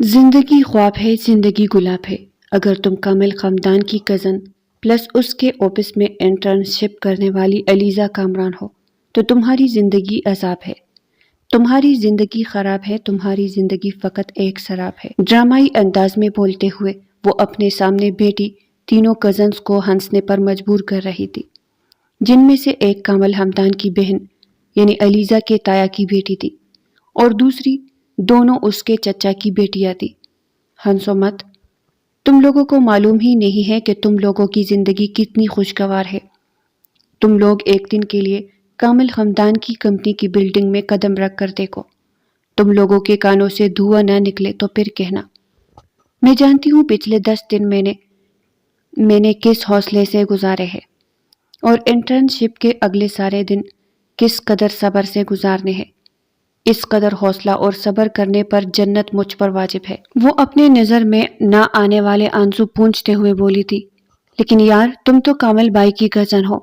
زندگی خواب ہے، زندگی گلاب ہے۔ اگر تم کامل خاندان کی کزن پلس اس کے آفس میں انٹرنشپ کرنے والی علیزہ کامران ہو تو تمہاری زندگی عذاب ہے۔ تمہاری زندگی خراب ہے، تمہاری زندگی فقط ایک سراب ہے۔ ڈرامائی انداز میں بولتے ہوئے وہ اپنے سامنے بیٹی تینوں کزنز کو ہنسنے پر مجبور کر رہی تھی، جن میں سے ایک کامل ہمدان کی بہن یعنی علیزہ کے تایا کی بیٹی تھی اور دوسری دونوں اس کے چچا کی بیٹیاں تھی۔ ہنسو مت، تم لوگوں کو معلوم ہی نہیں ہے کہ تم لوگوں کی زندگی کتنی خوشگوار ہے۔ تم لوگ ایک دن کے لیے کامل خاندان کی کمپنی کی بلڈنگ میں قدم رکھ کر دیکھو، تم لوگوں کے کانوں سے دھواں نہ نکلے تو پھر کہنا۔ میں جانتی ہوں پچھلے 10 دن میں نے کس حوصلے سے گزارے ہیں اور انٹرنشپ کے اگلے سارے دن کس قدر صبر سے گزارنے ہیں۔ اس قدر حوصلہ اور صبر کرنے پر جنت مجھ پر واجب ہے۔ وہ اپنے نظر میں نہ آنے والے آنسو پونچھتے ہوئے بولی تھی، لیکن یار تم تو کامل بائی کی کزن ہو،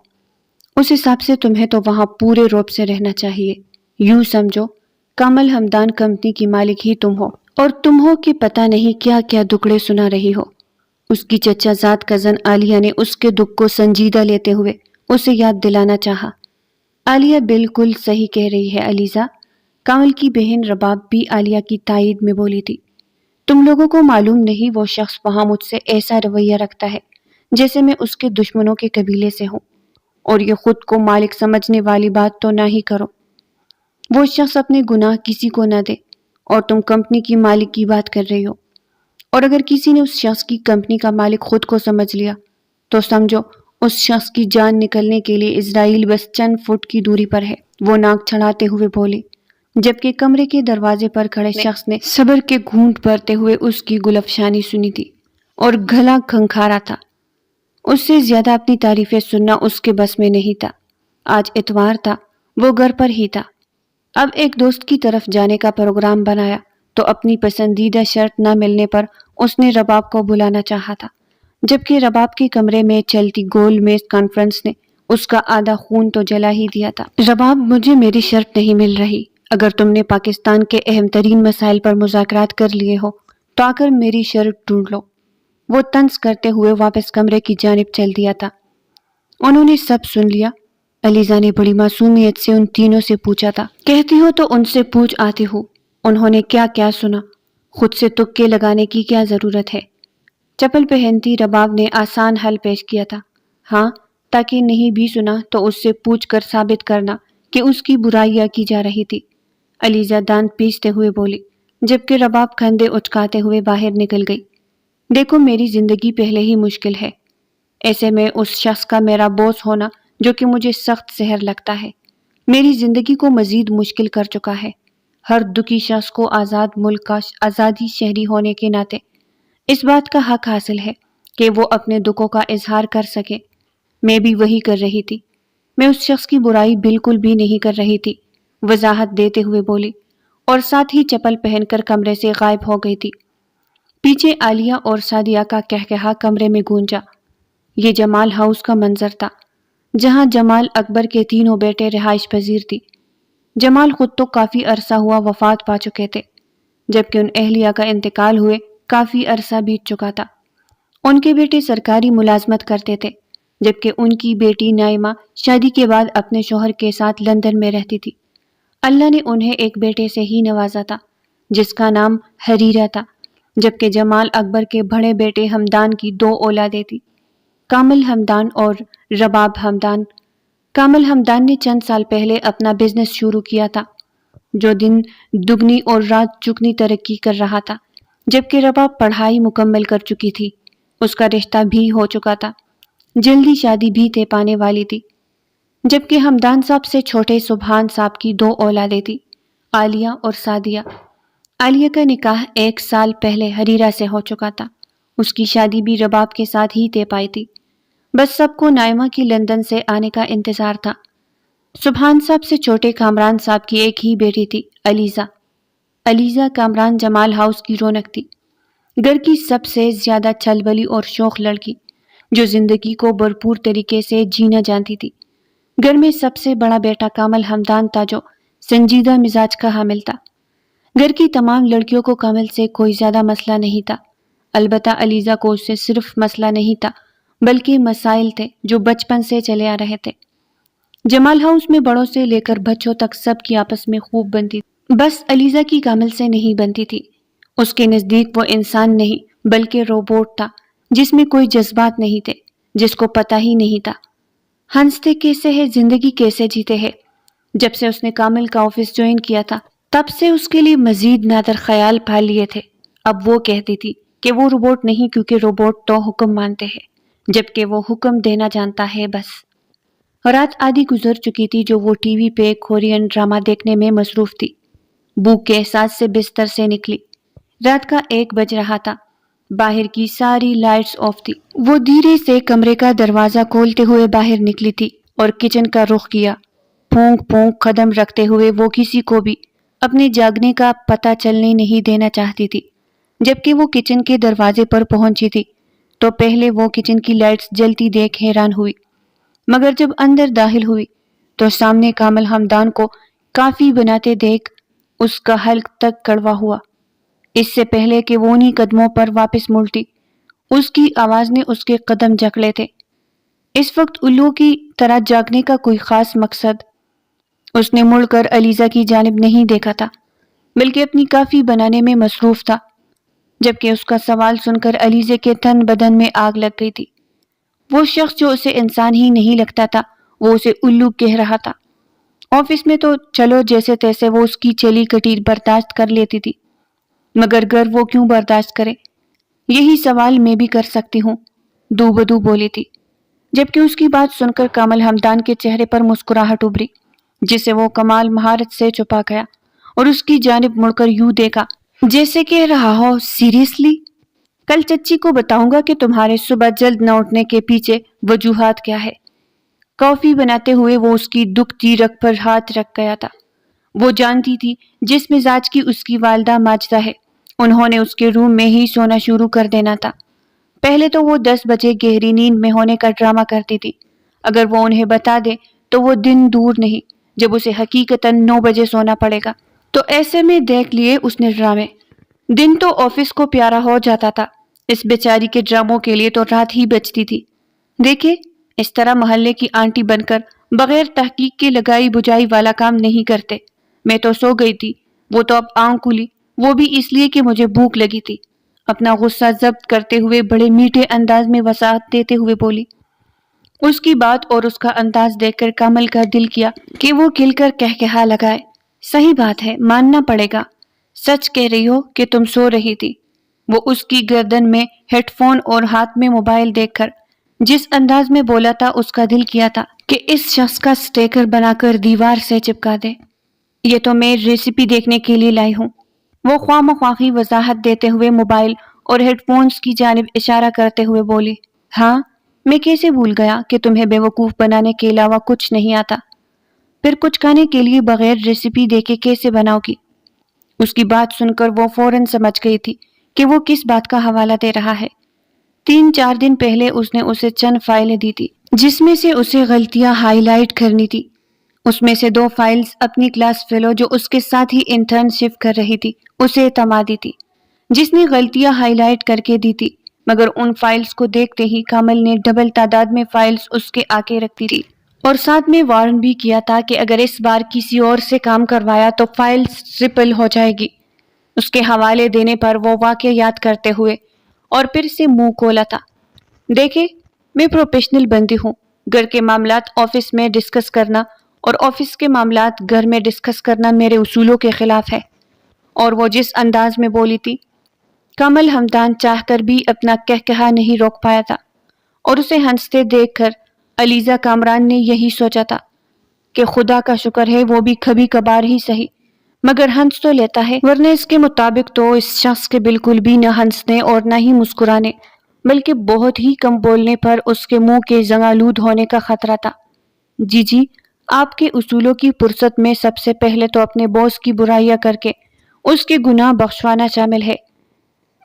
اس حساب سے تمہیں تو وہاں پورے روب سے رہنا چاہیے۔ یوں سمجھو کامل ہمدان کمپنی کی مالک ہی تم ہو اور تم ہو کہ پتہ نہیں کیا کیا دکڑے سنا رہی ہو۔ اس کی چچا زاد کزن عالیہ نے اس کے دکھ کو سنجیدہ لیتے ہوئے اسے یاد دلانا چاہا۔ عالیہ بالکل صحیح کہہ رہی ہے علیزہ، کامل کی بہن رباب بھی عالیہ کی تائید میں بولی تھی۔ تم لوگوں کو معلوم نہیں وہ شخص وہاں مجھ سے ایسا رویہ رکھتا ہے جیسے میں اس کے دشمنوں کے قبیلے سے ہوں، اور یہ خود کو مالک سمجھنے والی بات تو نہ ہی کرو۔ وہ شخص اپنے گناہ کسی کو نہ دے اور تم کمپنی کی مالک کی بات کر رہی ہو، اور اگر کسی نے اس شخص کی کمپنی کا مالک خود کو سمجھ لیا تو سمجھو اس شخص کی جان نکلنے کے لیے اسرائیل بس چند فٹ کی دوری پر ہے۔ وہ ناک چڑھاتے ہوئے بولی، جبکہ کمرے کے دروازے پر کھڑے شخص نے صبر کے گھونٹ بھرتے ہوئے اس کی گلفشانی سنی تھی اور گلا کھنکھارا تھا۔ اس سے زیادہ اپنی تعریفیں سننا اس کے بس میں نہیں تھا۔ آج اتوار تھا، وہ گھر پر ہی تھا۔ اب ایک دوست کی طرف جانے کا پروگرام بنایا تو اپنی پسندیدہ شرٹ نہ ملنے پر اس نے رباب کو بلانا چاہا تھا، جبکہ رباب کے کمرے میں چلتی گول میز کانفرنس نے اس کا آدھا خون تو جلا ہی دیا تھا۔ رباب، مجھے میری شرٹ نہیں مل رہی۔ اگر تم نے پاکستان کے اہم ترین مسائل پر مذاکرات کر لیے ہو تو آ کر میری شرٹ ڈھونڈ لو۔ وہ طنز کرتے ہوئے واپس کمرے کی جانب چل دیا تھا۔ انہوں نے سب سن لیا۔ علیزہ نے بڑی معصومیت سے ان تینوں سے پوچھا تھا۔ کہتی ہو تو ان سے پوچھ آتی ہوں، انہوں نے کیا کیا سنا؟ خود سے تکے لگانے کی کیا ضرورت ہے؟ چپل پہنتی رباب نے آسان حل پیش کیا تھا۔ ہاں، تاکہ نہیں بھی سنا تو اس سے پوچھ کر ثابت کرنا کہ اس کی برائیاں کی جا رہی تھی۔ علیزہ دانت پیستے ہوئے بولی، جبکہ رباب کندھے اچکاتے ہوئے باہر نکل گئی۔ دیکھو میری زندگی پہلے ہی مشکل ہے، ایسے میں اس شخص کا میرا باس ہونا جو کہ مجھے سخت زہر لگتا ہے، میری زندگی کو مزید مشکل کر چکا ہے۔ ہر دکھی شخص کو آزاد ملک کا آزادی شہری ہونے کے ناطے اس بات کا حق حاصل ہے کہ وہ اپنے دکھوں کا اظہار کر سکے۔ میں بھی وہی کر رہی تھی، میں اس شخص کی برائی بالکل بھی نہیں کر رہی تھی، وضاحت دیتے ہوئے بولی، اور ساتھ ہی چپل پہن کر کمرے سے غائب ہو گئی تھی۔ پیچھے عالیہ اور سعدیہ کا کہکہا کمرے میں گونجا۔ یہ جمال ہاؤس کا منظر تھا، جہاں جمال اکبر کے تینوں بیٹے رہائش پذیر تھی۔ جمال خود تو کافی عرصہ ہوا وفات پا چکے تھے، جبکہ ان اہلیہ کا انتقال ہوئے کافی عرصہ بیت چکا تھا۔ ان کے بیٹے سرکاری ملازمت کرتے تھے، جبکہ ان کی بیٹی نائمہ شادی کے بعد اپنے شوہر کے ساتھ لندن میں رہتی تھی۔ اللہ نے انہیں ایک بیٹے سے ہی نوازا تھا جس کا نام حریرہ تھا، جبکہ جمال اکبر کے بڑے بیٹے ہمدان کی 2 اولادیں تھیں، کامل ہمدان اور رباب ہمدان۔ کامل ہمدان نے چند سال پہلے اپنا بزنس شروع کیا تھا جو دن دگنی اور رات چگنی ترقی کر رہا تھا، جبکہ رباب پڑھائی مکمل کر چکی تھی، اس کا رشتہ بھی ہو چکا تھا، جلدی شادی بھی طے پانے والی تھی، جبکہ ہمدان صاحب سے چھوٹے سبحان صاحب کی 2 اولادیں تھیں، عالیہ اور سعدیہ۔ عالیہ کا نکاح 1 سال پہلے حریرہ سے ہو چکا تھا، اس کی شادی بھی رباب کے ساتھ ہی طے پائی تھی، بس سب کو نائمہ کی لندن سے آنے کا انتظار تھا۔ سبحان صاحب سے چھوٹے کامران صاحب کی ایک ہی بیٹی تھی، علیزہ۔ علیزہ کامران جمال ہاؤس کی رونق تھی، گھر کی سب سے زیادہ چھل بلی اور شوخ لڑکی جو زندگی کو بھرپور طریقے سے جینا جانتی تھی۔ گھر میں سب سے بڑا بیٹا کامل ہمدان تھا جو سنجیدہ مزاج کا حامل تھا، گھر کی تمام لڑکیوں کو کامل سے کوئی زیادہ مسئلہ نہیں تھا، البتہ علیزہ کو اس سے صرف مسئلہ نہیں تھا بلکہ مسائل تھے جو بچپن سے چلے آ رہے تھے۔ جمال ہاؤس میں بڑوں سے لے کر بچوں تک سب کی آپس میں خوب بنتی تھی، بس علیزہ کی کامل سے نہیں بنتی تھی۔ اس کے نزدیک وہ انسان نہیں بلکہ روبوٹ تھا جس میں کوئی جذبات نہیں تھے، جس کو پتہ ہی نہیں تھا ہنستے کیسے ہے، زندگی کیسے جیتے ہیں۔ جب سے اس نے کامل کا آفس جوائن کیا تھا تب سے اس کے لیے مزید نادر خیال پال لیے تھے۔ اب وہ کہتی تھی کہ وہ روبوٹ نہیں، کیونکہ روبوٹ تو حکم مانتے ہیں جبکہ وہ حکم دینا جانتا ہے بس۔ رات آدھی گزر چکی تھی جو وہ ٹی وی پہ کورین ڈرامہ دیکھنے میں مصروف تھی۔ بھوک کے احساس سے بستر سے نکلی۔ رات کا 1 بج رہا تھا، باہر کی ساری لائٹس آف تھی۔ وہ دھیرے سے کمرے کا دروازہ کھولتے ہوئے باہر نکلی تھی اور کچن کا رخ کیا۔ پھونک پھونک قدم رکھتے ہوئے وہ کسی کو بھی اپنے جاگنے کا پتہ چلنے نہیں دینا چاہتی تھی۔ جبکہ وہ کچن کے دروازے پر پہنچی تھی تو پہلے وہ کچن کی لائٹس جلتی دیکھ حیران ہوئی، مگر جب اندر داخل ہوئی تو سامنے کامل حمدان کو کافی بناتے دیکھ اس کا حلق تک کڑوا ہوا۔ اس سے پہلے کہ وہ انہی قدموں پر واپس مڑتی، اس کی آواز نے اس کے قدم جکڑے تھے۔ اس وقت الو کی طرح جاگنے کا کوئی خاص مقصد اس نے مڑ کر علیزہ کی جانب نہیں دیکھا تھا بلکہ اپنی کافی بنانے میں مصروف تھا۔ جبکہ اس کا سوال سن کر علیزہ کے تن بدن میں آگ لگ گئی تھی۔ وہ شخص جو اسے انسان ہی نہیں لگتا تھا وہ اسے الو کہہ رہا تھا۔ آفس میں تو چلو جیسے تیسے وہ اس کی چلی کٹی برداشت کر لیتی تھی، مگر گھر وہ کیوں برداشت کرے؟ یہی سوال میں بھی کر سکتی ہوں، دو بدو بولی تھی۔ جبکہ اس کی بات سن کر کامل حمدان کے چہرے پر مسکراہٹ ابھری جسے وہ کمال مہارت سے چھپا گیا اور اس کی جانب مڑ کر یوں دیکھا جیسے کہہ رہا ہو سیریسلی؟ کل چچی کو بتاؤں گا کہ تمہارے صبح جلد نہ اٹھنے کے پیچھے وجوہات کیا ہے۔ کافی بناتے ہوئے وہ اس کی دکھتی رگ پر ہاتھ رکھ گیا تھا۔ وہ جانتی تھی جس مزاج کی اس کی والدہ ماجدہ ہے انہوں نے اس کے روم میں ہی سونا شروع کر دینا تھا۔ پہلے تو وہ 10 بجے گہری نیند میں ہونے کا ڈرامہ کرتی تھی، اگر وہ انہیں بتا دے تو وہ دن دور نہیں جب اسے حقیقتاً 9 بجے سونا پڑے گا۔ تو ایسے میں دیکھ لیے اس نے ڈرامے۔ دن تو آفس کو پیارا ہو جاتا تھا، اس بیچاری کے ڈراموں کے لیے تو رات ہی بچتی تھی۔ دیکھے اس طرح محلے کی آنٹی بن کر بغیر تحقیق کے لگائی بجائی والا کام نہیں کرتے۔ میں تو سو گئی تھی، وہ تو اب آنکھ کھلی، وہ بھی اس لیے کہ مجھے بھوک لگی تھی۔ اپنا غصہ ضبط کرتے ہوئے بڑے میٹھے انداز میں وضاحت دیتے ہوئے بولی۔ اس کی بات اور اس کا انداز دیکھ کر کامل کا دل کیا کہ وہ کھل کر کہا لگائے، صحیح بات ہے، ماننا پڑے گا، سچ کہہ رہی ہو کہ تم سو رہی تھی۔ وہ اس کی گردن میں ہیڈ فون اور ہاتھ میں موبائل دیکھ کر جس انداز میں بولا تھا اس کا دل کیا تھا کہ اس شخص کا سٹیکر بنا کر دیوار سے چپکا دے۔ یہ تو میں ریسیپی دیکھنے کے لیے لائی ہوں، وہ خواہ مخواہی وضاحت دیتے ہوئے موبائل اور ہیڈ فونز کی جانب اشارہ کرتے ہوئے بولی۔ ہاں، میں کیسے بھول گیا کہ تمہیں بیوقوف بنانے کے علاوہ کچھ نہیں آتا، پھر کچھ کھانے کے لیے بغیر ریسیپی دیکھے کیسے بناؤ گی؟ اس کی بات سن کر وہ فوراً سمجھ گئی تھی کہ وہ کس بات کا حوالہ دے رہا ہے۔ 3-4 دن پہلے اس نے اسے چند فائلیں دی تھی جس میں سے اسے غلطیاں ہائی لائٹ کرنی تھی۔ اس میں سے 2 فائلز اپنی کلاس فیلو جو اس کے ساتھ ہی انٹرن شپ کر رہی تھی اسے تما دی تھی، جس نے غلطیاں ہائی لائٹ کر کے دی تھی، مگر ان فائلز کو دیکھتے ہی کامل نے ڈبل تعداد میں فائلز اس کے آگے رکھ دی اور ساتھ میں وارن بھی کیا تھا کہ اگر اس بار کسی اور سے کام کروایا تو فائلز ٹرپل ہو جائے گی۔ اس کے حوالے دینے پر وہ واقعہ یاد کرتے ہوئے اور پھر سے منہ کھولا تھا۔ دیکھیں، میں پروفیشنل بندی ہوں، گھر کے معاملات آفس میں ڈسکس کرنا اور آفس کے معاملات گھر میں ڈسکس کرنا میرے اصولوں کے خلاف ہے۔ اور وہ جس انداز میں بولی تھی، کامل حمدان چاہ کر بھی اپنا کہا نہیں روک پایا تھا، اور اسے ہنستے دیکھ کر علیزہ کامران نے یہی سوچا تھا کہ خدا کا شکر ہے وہ بھی کبھی کبھار ہی صحیح مگر ہنس تو لیتا ہے، ورنہ اس کے مطابق تو اس شخص کے بالکل بھی نہ ہنسنے اور نہ ہی مسکرانے بلکہ بہت ہی کم بولنے پر اس کے منہ کے زنگآلود ہونے کا خطرہ تھا۔ جی آپ کے اصولوں کی پرست میں سب سے پہلے تو اپنے باس کی برائیاں کر کے اس کے گناہ بخشوانا شامل ہے۔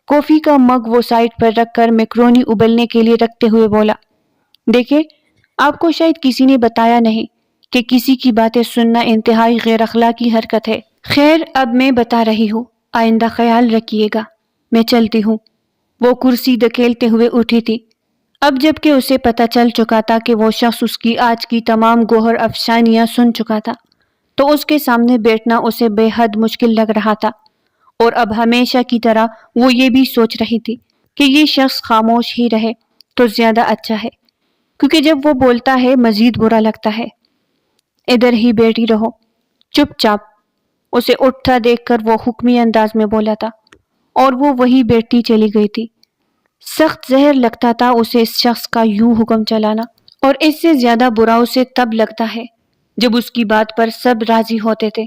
کافی کا مگ وہ سائڈ پر رکھ کر میکرونی ابلنے کے لیے رکھتے ہوئے بولا، دیکھیں، آپ کو شاید کسی نے بتایا نہیں کہ کسی کی باتیں سننا انتہائی غیر اخلاقی حرکت ہے۔ خیر اب میں بتا رہی ہوں، آئندہ خیال رکھیے گا، میں چلتی ہوں۔ وہ کرسی دھکیلتے ہوئے اٹھی تھی۔ اب جب کہ اسے پتہ چل چکا تھا کہ وہ شخص اس کی آج کی تمام گوہر افسانیاں سن چکا تھا، تو اس کے سامنے بیٹھنا اسے بے حد مشکل لگ رہا تھا، اور اب ہمیشہ کی طرح وہ یہ بھی سوچ رہی تھی کہ یہ شخص خاموش ہی رہے تو زیادہ اچھا ہے، کیونکہ جب وہ بولتا ہے مزید برا لگتا ہے۔ ادھر ہی بیٹھی رہو، چپ چاپ، اسے اٹھتا دیکھ کر وہ حکمی انداز میں بولا تھا، اور وہ وہی بیٹھی چلی گئی تھی۔ سخت زہر لگتا تھا اسے اس شخص کا یوں حکم چلانا، اور اس سے زیادہ برا اسے تب لگتا ہے جب اس کی بات پر سب راضی ہوتے تھے۔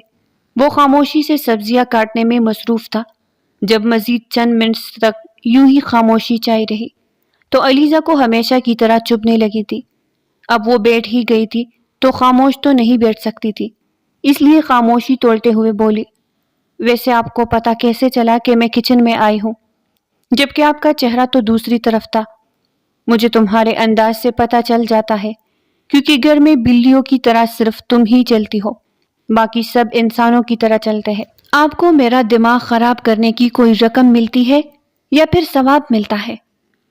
وہ خاموشی سے سبزیاں کاٹنے میں مصروف تھا۔ جب مزید چند منٹ تک یوں ہی خاموشی چھائی رہی تو علیزہ کو ہمیشہ کی طرح چبھنے لگی تھی۔ اب وہ بیٹھ ہی گئی تھی تو خاموش تو نہیں بیٹھ سکتی تھی، اس لیے خاموشی توڑتے ہوئے بولی، ویسے آپ کو پتا کیسے چلا کہ میں کچن میں آئی ہوں، جبکہ آپ کا چہرہ تو دوسری طرف تھا؟ مجھے تمہارے انداز سے پتہ چل جاتا ہے، کیونکہ گھر میں بلیوں کی طرح صرف تم ہی چلتی ہو، باقی سب انسانوں کی طرح چلتے ہیں۔ آپ کو میرا دماغ خراب کرنے کی کوئی رقم ملتی ہے یا پھر ثواب ملتا ہے؟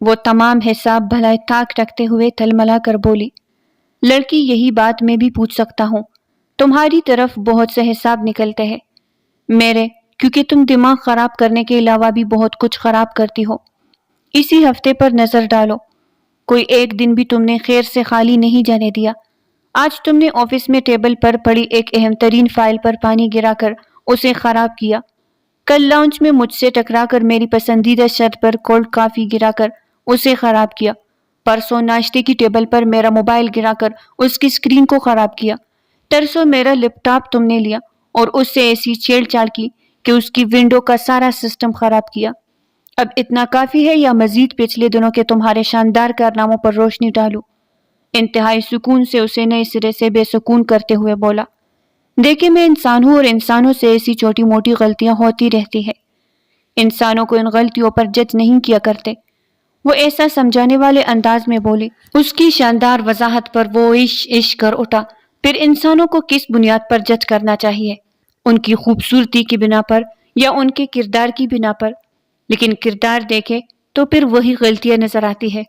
وہ تمام حساب بھلائے طاق رکھتے ہوئے تلملا کر بولی، لڑکی یہی بات میں بھی پوچھ سکتا ہوں، تمہاری طرف بہت سے حساب نکلتے ہیں، میرے کیونکہ تم دماغ خراب کرنے کے علاوہ بھی بہت کچھ خراب کرتی ہو۔ اسی ہفتے پر نظر ڈالو، کوئی ایک دن بھی تم نے خیر سے خالی نہیں جانے دیا۔ آج تم نے آفس میں ٹیبل پر پڑی ایک اہم ترین فائل پر پانی گرا کر اسے خراب کیا، کل لانچ میں مجھ سے ٹکرا کر میری پسندیدہ شرط پر کولڈ کافی گرا کر اسے خراب کیا، پرسوں ناشتے کی ٹیبل پر میرا موبائل گرا کر اس کی اسکرین کو خراب کیا، ترسوں میرا لیپ ٹاپ تم نے لیا اور اس سے ایسی چھیڑ چھاڑ کی کہ اس کی ونڈو کا سارا سسٹم خراب کیا۔ اب اتنا کافی ہے یا مزید پچھلے دنوں کے تمہارے شاندار کارناموں پر روشنی ڈالوں؟ انتہائی سکون سے اسے نئے سرے سے بے سکون کرتے ہوئے بولا، دیکھیں میں انسان ہوں اور انسانوں سے ایسی چھوٹی موٹی غلطیاں ہوتی رہتی ہے، انسانوں کو ان غلطیوں پر جج نہیں کیا کرتے۔ وہ ایسا سمجھانے والے انداز میں بولی، اس کی شاندار وضاحت پر وہ عش کر اٹھا، پھر انسانوں کو کس بنیاد پر جج کرنا چاہیے؟ ان کی خوبصورتی کی بنا پر یا ان کے کردار کی بنا پر؟ لیکن کردار دیکھے تو پھر وہی غلطیاں نظر آتی ہے۔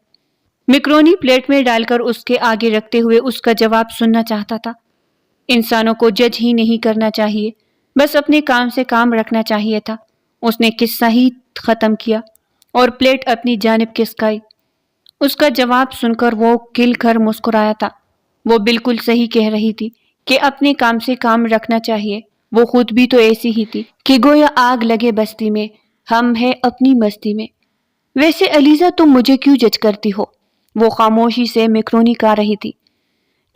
میکرونی پلیٹ میں ڈال کر اس کے آگے رکھتے ہوئے اس کا جواب سننا چاہتا تھا۔ انسانوں کو جج ہی نہیں کرنا چاہیے، بس اپنے کام سے کام رکھنا چاہیے تھا۔ اس نے قصہ ہی ختم کیا اور پلیٹ اپنی جانب کھسکائی۔ اس کا جواب سن کر وہ کھل کر مسکرایا تھا۔ وہ بالکل صحیح کہہ رہی تھی کہ اپنے کام سے کام رکھنا چاہیے۔ وہ خود بھی تو ایسی ہی تھی کہ گویا آگ لگے بستی میں، ہم ہے اپنی مستی میں۔ ویسے علیزہ تم مجھے کیوں جج کرتی ہو؟ وہ خاموشی سے میکرونی کھا رہی تھی۔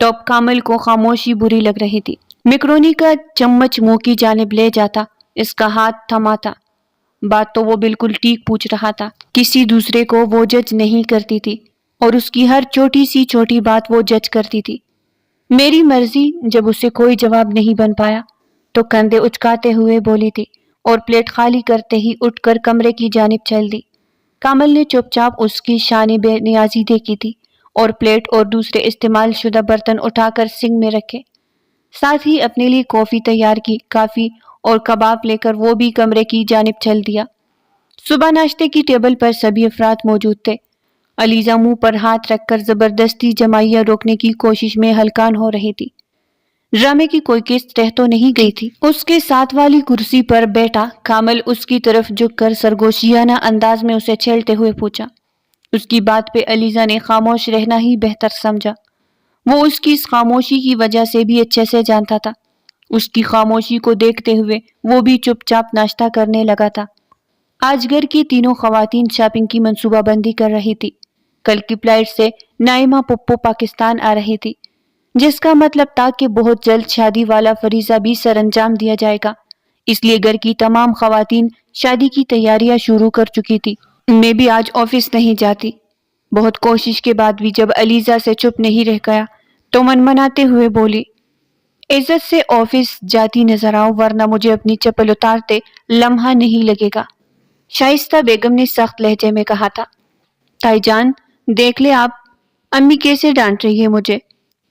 ٹاپ کامل کو خاموشی بری لگ رہی تھی۔ میکرونی کا چمچ منہ کی جانب لے جاتا، اس کا ہاتھ تھما تھا۔ بات تو وہ بالکل ٹھیک پوچھ رہا تھا، کسی دوسرے کو وہ جج نہیں کرتی تھی اور اس کی ہر چھوٹی سی چھوٹی بات وہ جج کرتی تھی۔ میری مرضی۔ جب اسے کوئی جواب نہیں بن پایا تو کندھے اچکاتے ہوئے بولی تھی اور پلیٹ خالی کرتے ہی اٹھ کر کمرے کی جانب چل دی۔ کامل نے چپ چاپ اس کی شان بے نیازی دیکھی تھی اور پلیٹ اور دوسرے استعمال شدہ برتن اٹھا کر سنک میں رکھے، ساتھ ہی اپنے لیے کافی تیار کی۔ کافی اور کباب لے کر وہ بھی کمرے کی جانب چل دیا۔ صبح ناشتے کی ٹیبل پر سبھی افراد موجود تھے۔ علیزہ منہ پر ہاتھ رکھ کر زبردستی جمائیاں روکنے کی کوشش میں ہلکان ہو رہی تھی۔ ڈرامے کی کوئی قسط رہ تو نہیں گئی تھی؟ اس کے ساتھ والی کرسی پر بیٹھا کامل اس کی طرف جھک کر سرگوشیانہ انداز میں اسے چھیڑتے ہوئے پوچھا۔ اس کی بات پہ علیزہ نے خاموش رہنا ہی بہتر سمجھا۔ وہ اس کی اس خاموشی کی وجہ سے بھی اچھے سے جانتا تھا۔ اس کی خاموشی کو دیکھتے ہوئے وہ بھی چپ چاپ ناشتہ کرنے لگا تھا۔ آج گھر کی تینوں خواتین شاپنگ کی منصوبہ بندی کر رہی تھی۔ کل کی فلائٹ سے نائمہ پپو پاکستان آ رہی تھی، جس کا مطلب تھا کہ بہت جلد شادی والا فریضہ بھی سر انجام دیا جائے گا، اس لیے گھر کی تمام خواتین شادی کی تیاریاں شروع کر چکی تھی۔ میں بھی آج آفس نہیں جاتی۔ بہت کوشش کے بعد بھی جب علیزہ سے چپ نہیں رہ گیا تو منمناتے ہوئے بولی، عزت سے آفس جاتی نظر آؤ ورنہ مجھے اپنی چپل اتارتے لمحہ نہیں لگے گا۔ شائستہ بیگم نے سخت لہجے میں کہا تھا۔ تائی جان دیکھ لے آپ، امی کیسے ڈانٹ رہی ہے مجھے۔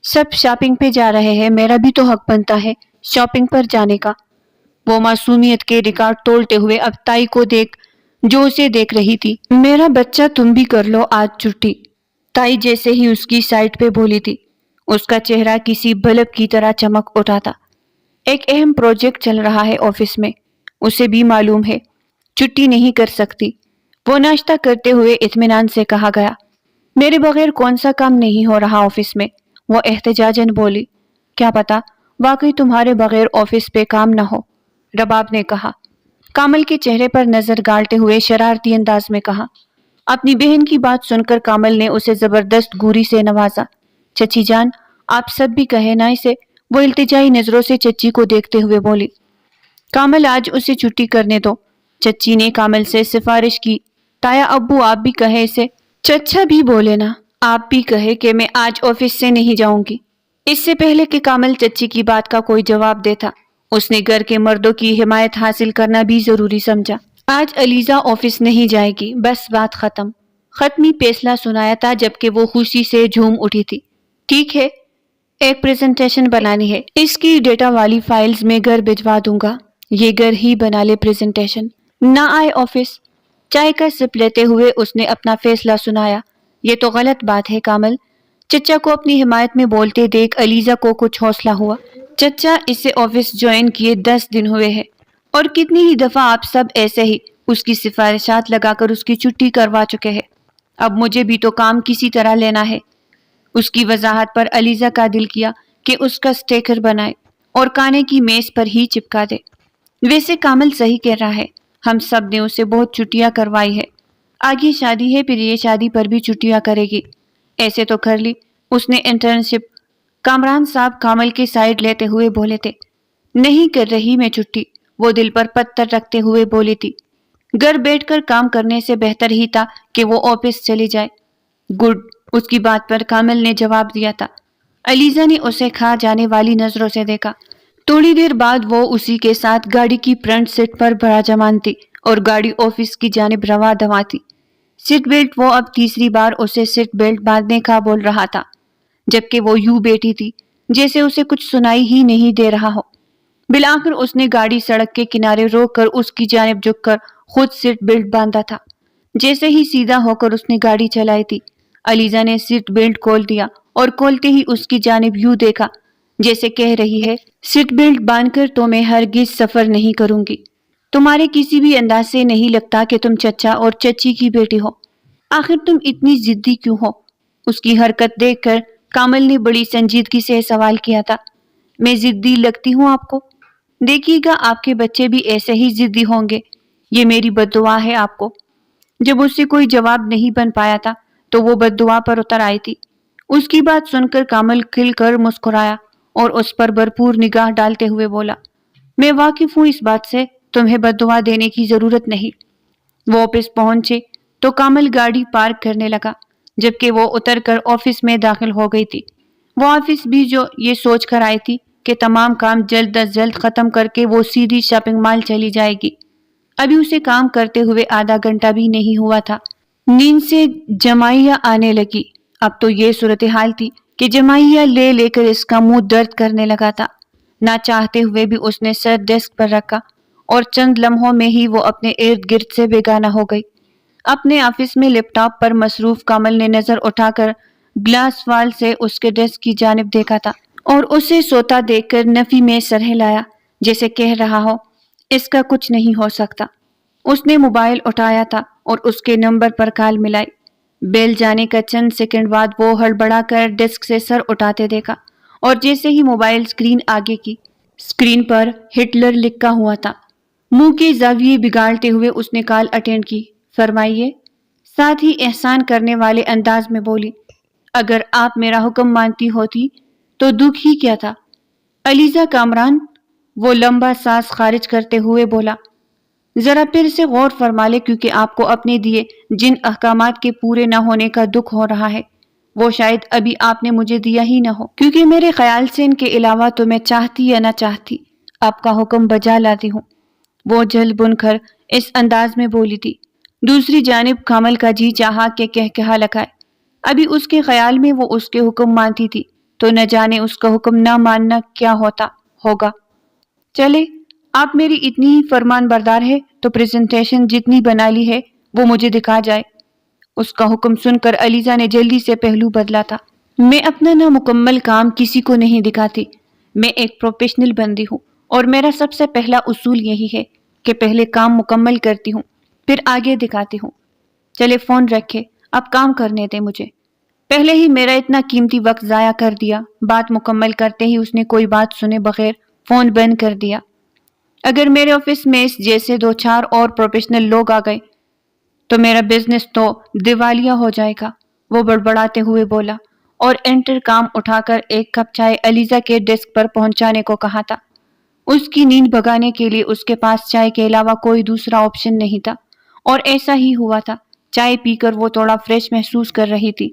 سب شاپنگ پہ جا رہے ہیں، میرا بھی تو حق بنتا ہے شاپنگ پر جانے کا۔ وہ معصومیت کے ریکارڈ تولتے ہوئے اب تائی کو دیکھ جو اسے دیکھ رہی تھی۔ میرا بچہ تم بھی کر لو آج چھٹی، تائی جیسے ہی اس کی سائٹ پہ بولی تھی۔ اس کا چہرہ کسی بلب کی طرح چمک اٹھا تھا۔ ایک اہم پروجیکٹ چل رہا ہے آفس میں، اسے بھی معلوم ہے، چھٹی نہیں کر سکتی۔ وہ ناشتہ کرتے ہوئے اطمینان سے کہا گیا۔ میرے بغیر کون سا کام نہیں ہو رہا آفس میں؟ وہ احتجاجاً بولی۔ کیا پتا واقعی تمہارے بغیر آفس پہ کام نہ ہو، رباب نے کہا۔ کامل کے چہرے پر نظر گاڑتے ہوئے شرارتی انداز میں کہا۔ اپنی بہن کی بات سن کر کامل نے اسے زبردست گوری سے نوازا۔ چچی جان، آپ سب بھی کہے نا اسے، وہ التجائی نظروں سے چچی کو دیکھتے ہوئے بولی۔ کامل آج اسے چھٹی کرنے دو، چچی نے کامل سے سفارش کی۔ تایا ابو آپ بھی کہے اسے۔ چچا بھی بولے نا، آپ بھی کہے کہ میں آج آفس سے نہیں جاؤں گی۔ اس سے پہلے کہ کامل چچی کی بات کا کوئی جواب دیتا، اس نے گھر کے مردوں کی حمایت حاصل کرنا بھی ضروری سمجھا۔ آج علیزہ آفس نہیں جائے گی، بس بات ختم۔ ختمی فیصلہ سنایا تھا جبکہ وہ خوشی سے جھوم اٹھی تھی۔ ٹھیک ہے، ایک پریزنٹیشن بنانی ہے، اس کی ڈیٹا والی فائلز میں گھر بھجوا دوں گا، یہ گھر ہی بنا لے پریزنٹیشن، نہ آئے آفس۔ چائے کا سپ لیتے ہوئے اس نے اپنا فیصلہ سنایا۔ یہ تو غلط بات ہے کامل۔ چچا کو اپنی حمایت میں بولتے دیکھ علیزہ کو کچھ حوصلہ ہوا۔ چچا اسے آفس جوائن کیے 10 دن ہوئے ہیں، اور کتنی ہی دفعہ آپ سب ایسے ہی اس کی سفارشات لگا کر اس کی چھٹی کروا چکے ہیں۔ اب مجھے بھی تو کام کسی طرح لینا ہے۔ اس کی وضاحت پر علیزہ کا دل کیا کہ اس کا سٹیکر بنائے اور کانے کی میز پر ہی چپکا دے۔ ویسے کامل صحیح کہہ رہا ہے، ہم سب نے اسے بہت چھٹیاں کروائی ہے، آگے شادی ہے، پھر یہ شادی پر بھی چھٹیاں کرے گی۔ ایسے تو کر لی اس نے انٹرنشپ۔ کامران صاحب کامل کے سائڈ لیتے ہوئے بولے تھے۔ نہیں کر رہی میں چھٹی، وہ دل پر پتھر رکھتے ہوئے بولی تھی۔ گھر بیٹھ کر کام کرنے سے بہتر ہی تھا کہ وہ آفس چلی جائے۔ گڈ، اس کی بات پر کامل نے جواب دیا تھا۔ علیزہ نے اسے کھا جانے والی نظروں سے دیکھا۔ تھوڑی دیر بعد وہ اسی کے ساتھ گاڑی کی فرنٹ سیٹ پر براجمان تھی اور گاڑی آفس کی جانب رواں دواں تھی۔ سیٹ بیلٹ، وہ اب تیسری بار اسے سیٹ بیلٹ باندھنے کا بول رہا تھا، جبکہ وہ یوں بیٹھی تھی جیسے اسے کچھ سنائی ہی نہیں دے رہا ہو۔ بالآخر اس نے گاڑی سڑک کے کنارے روک کر اس کی جانب جھک کر خود سیٹ بیلٹ باندھا تھا۔ جیسے ہی سیدھا ہو کر اس نے گاڑی چلائی تھی، علیزہ نے سیٹ بیلٹ کھول دیا اور کھولتے ہی اس کی جانب یوں دیکھا جیسے کہہ رہی ہے، سیٹ بیلٹ باندھ کر تو میں ہرگز سفر نہیں کروں گی۔ تمہارے کسی بھی انداز سے نہیں لگتا کہ تم چچا اور چچی کی بیٹی ہو۔ آخر تم اتنی ضدی کیوں ہو؟ اس کی حرکت دیکھ کر کامل نے بڑی سنجیدگی سے سوال کیا تھا۔ میں ضدی لگتی ہوں آپ کو؟ دیکھیے گا آپ کے بچے بھی ایسے ہی ضدی ہوں گے، یہ میری بد دعا ہے آپ کو۔ جب اس سے کوئی جواب نہیں بن پایا تھا تو وہ بد دعا پر اتر آئی تھی۔ اس کی بات سن کر کامل کھل کر مسکرایا اور اس پر بھرپور نگاہ ڈالتے ہوئے بولا، میں واقف ہوں اس بات سے، تمہیں بد دعا دینے کی ضرورت نہیں۔ وہ آفس پہنچے تو کامل گاڑی پارک کرنے لگا، جبکہ وہ اتر کر آفس میں داخل ہو گئی تھی۔ وہ آفس بھی جو یہ سوچ کر آئی تھی کہ تمام کام جلد از جلد ختم کر کے وہ سیدھی شاپنگ مال چلی جائے گی۔ ابھی اسے کام کرتے ہوئے آدھا گھنٹہ بھی نہیں ہوا تھا، نیند سے جمائیاں آنے لگی۔ اب تو یہ صورتحال تھی کہ جمائیاں لے لے کر اس کا منہ درد کرنے لگا تھا۔ نہ چاہتے ہوئے بھی اس نے سر ڈیسک پر رکھا اور چند لمحوں میں ہی وہ اپنے ارد گرد سے بیگانہ ہو گئی۔ اپنے آفس میں لیپ ٹاپ پر مصروف کامل نے نظر اٹھا کر گلاس وال سے اس کے ڈیسک کی جانب دیکھا تھا اور اسے سوتا دیکھ کر نفی میں سر ہلایا جیسے کہہ رہا ہو، اس کا کچھ نہیں ہو سکتا۔ اس نے موبائل اٹھایا تھا اور اس کے نمبر پر کال ملائی۔ بیل جانے کا چند سیکنڈ بعد وہ ہڑبڑا کر ڈیسک سے سر اٹھاتے دیکھا اور جیسے ہی موبائل سکرین آگے کی، سکرین پر ہٹلر لکھا ہوا تھا۔ منہ کے زاویے بگاڑتے ہوئے اس نے کال اٹینڈ کی۔ فرمائیے، ساتھ ہی احسان کرنے والے انداز میں بولی۔ اگر آپ میرا حکم مانتی ہوتی تو دکھ ہی کیا تھا علیزہ کامران، وہ لمبا سانس خارج کرتے ہوئے بولا۔ ذرا پھر سے غور فرما لے، کیونکہ آپ کو اپنے دیے جن احکامات کے پورے نہ ہونے کا دکھ ہو رہا ہے وہ شاید ابھی آپ نے مجھے دیا ہی نہ ہو، کیونکہ میرے خیال سے ان کے علاوہ تو میں چاہتی یا نہ چاہتی آپ کا حکم بجا لاتی ہوں۔ وہ جل بن کر اس انداز میں بولی تھی۔ دوسری جانب کامل کا جی چاہا کہ کہا لگائے۔ ابھی اس کے خیال میں وہ اس کے حکم مانتی تھی تو نہ جانے اس کا حکم نہ ماننا کیا ہوتا ہوگا۔ چلے آپ میری اتنی ہی فرمان بردار ہے تو پریزنٹیشن جتنی بنا لی ہے وہ مجھے دکھا جائے۔ اس کا حکم سن کر علیزہ نے جلدی سے پہلو بدلا تھا۔ میں اپنا نامکمل کام کسی کو نہیں دکھاتی۔ میں ایک پروفیشنل بندی ہوں اور میرا سب سے پہلا اصول یہی ہے کہ پہلے کام مکمل کرتی ہوں پھر آگے دکھاتی ہوں۔ چلے فون رکھے، اب کام کرنے دے مجھے۔ پہلے ہی میرا اتنا قیمتی وقت ضائع کر دیا۔ بات مکمل کرتے ہی اس نے کوئی بات سنے بغیر فون بند کر دیا۔ اگر میرے آفس میں اس جیسے دو چار اور پروفیشنل لوگ آ گئے تو میرا بزنس تو دیوالیہ ہو جائے گا، وہ بڑبڑاتے ہوئے بولا اور انٹر کام اٹھا کر ایک کپ چائے علیزہ کے ڈیسک پر پہنچانے کو کہا تھا۔ اس کی نیند بھگانے کے لیے اس کے پاس چائے کے علاوہ کوئی دوسرا آپشن نہیں تھا، اور ایسا ہی ہوا تھا۔ چائے پی کر وہ تھوڑا فریش محسوس کر رہی تھی۔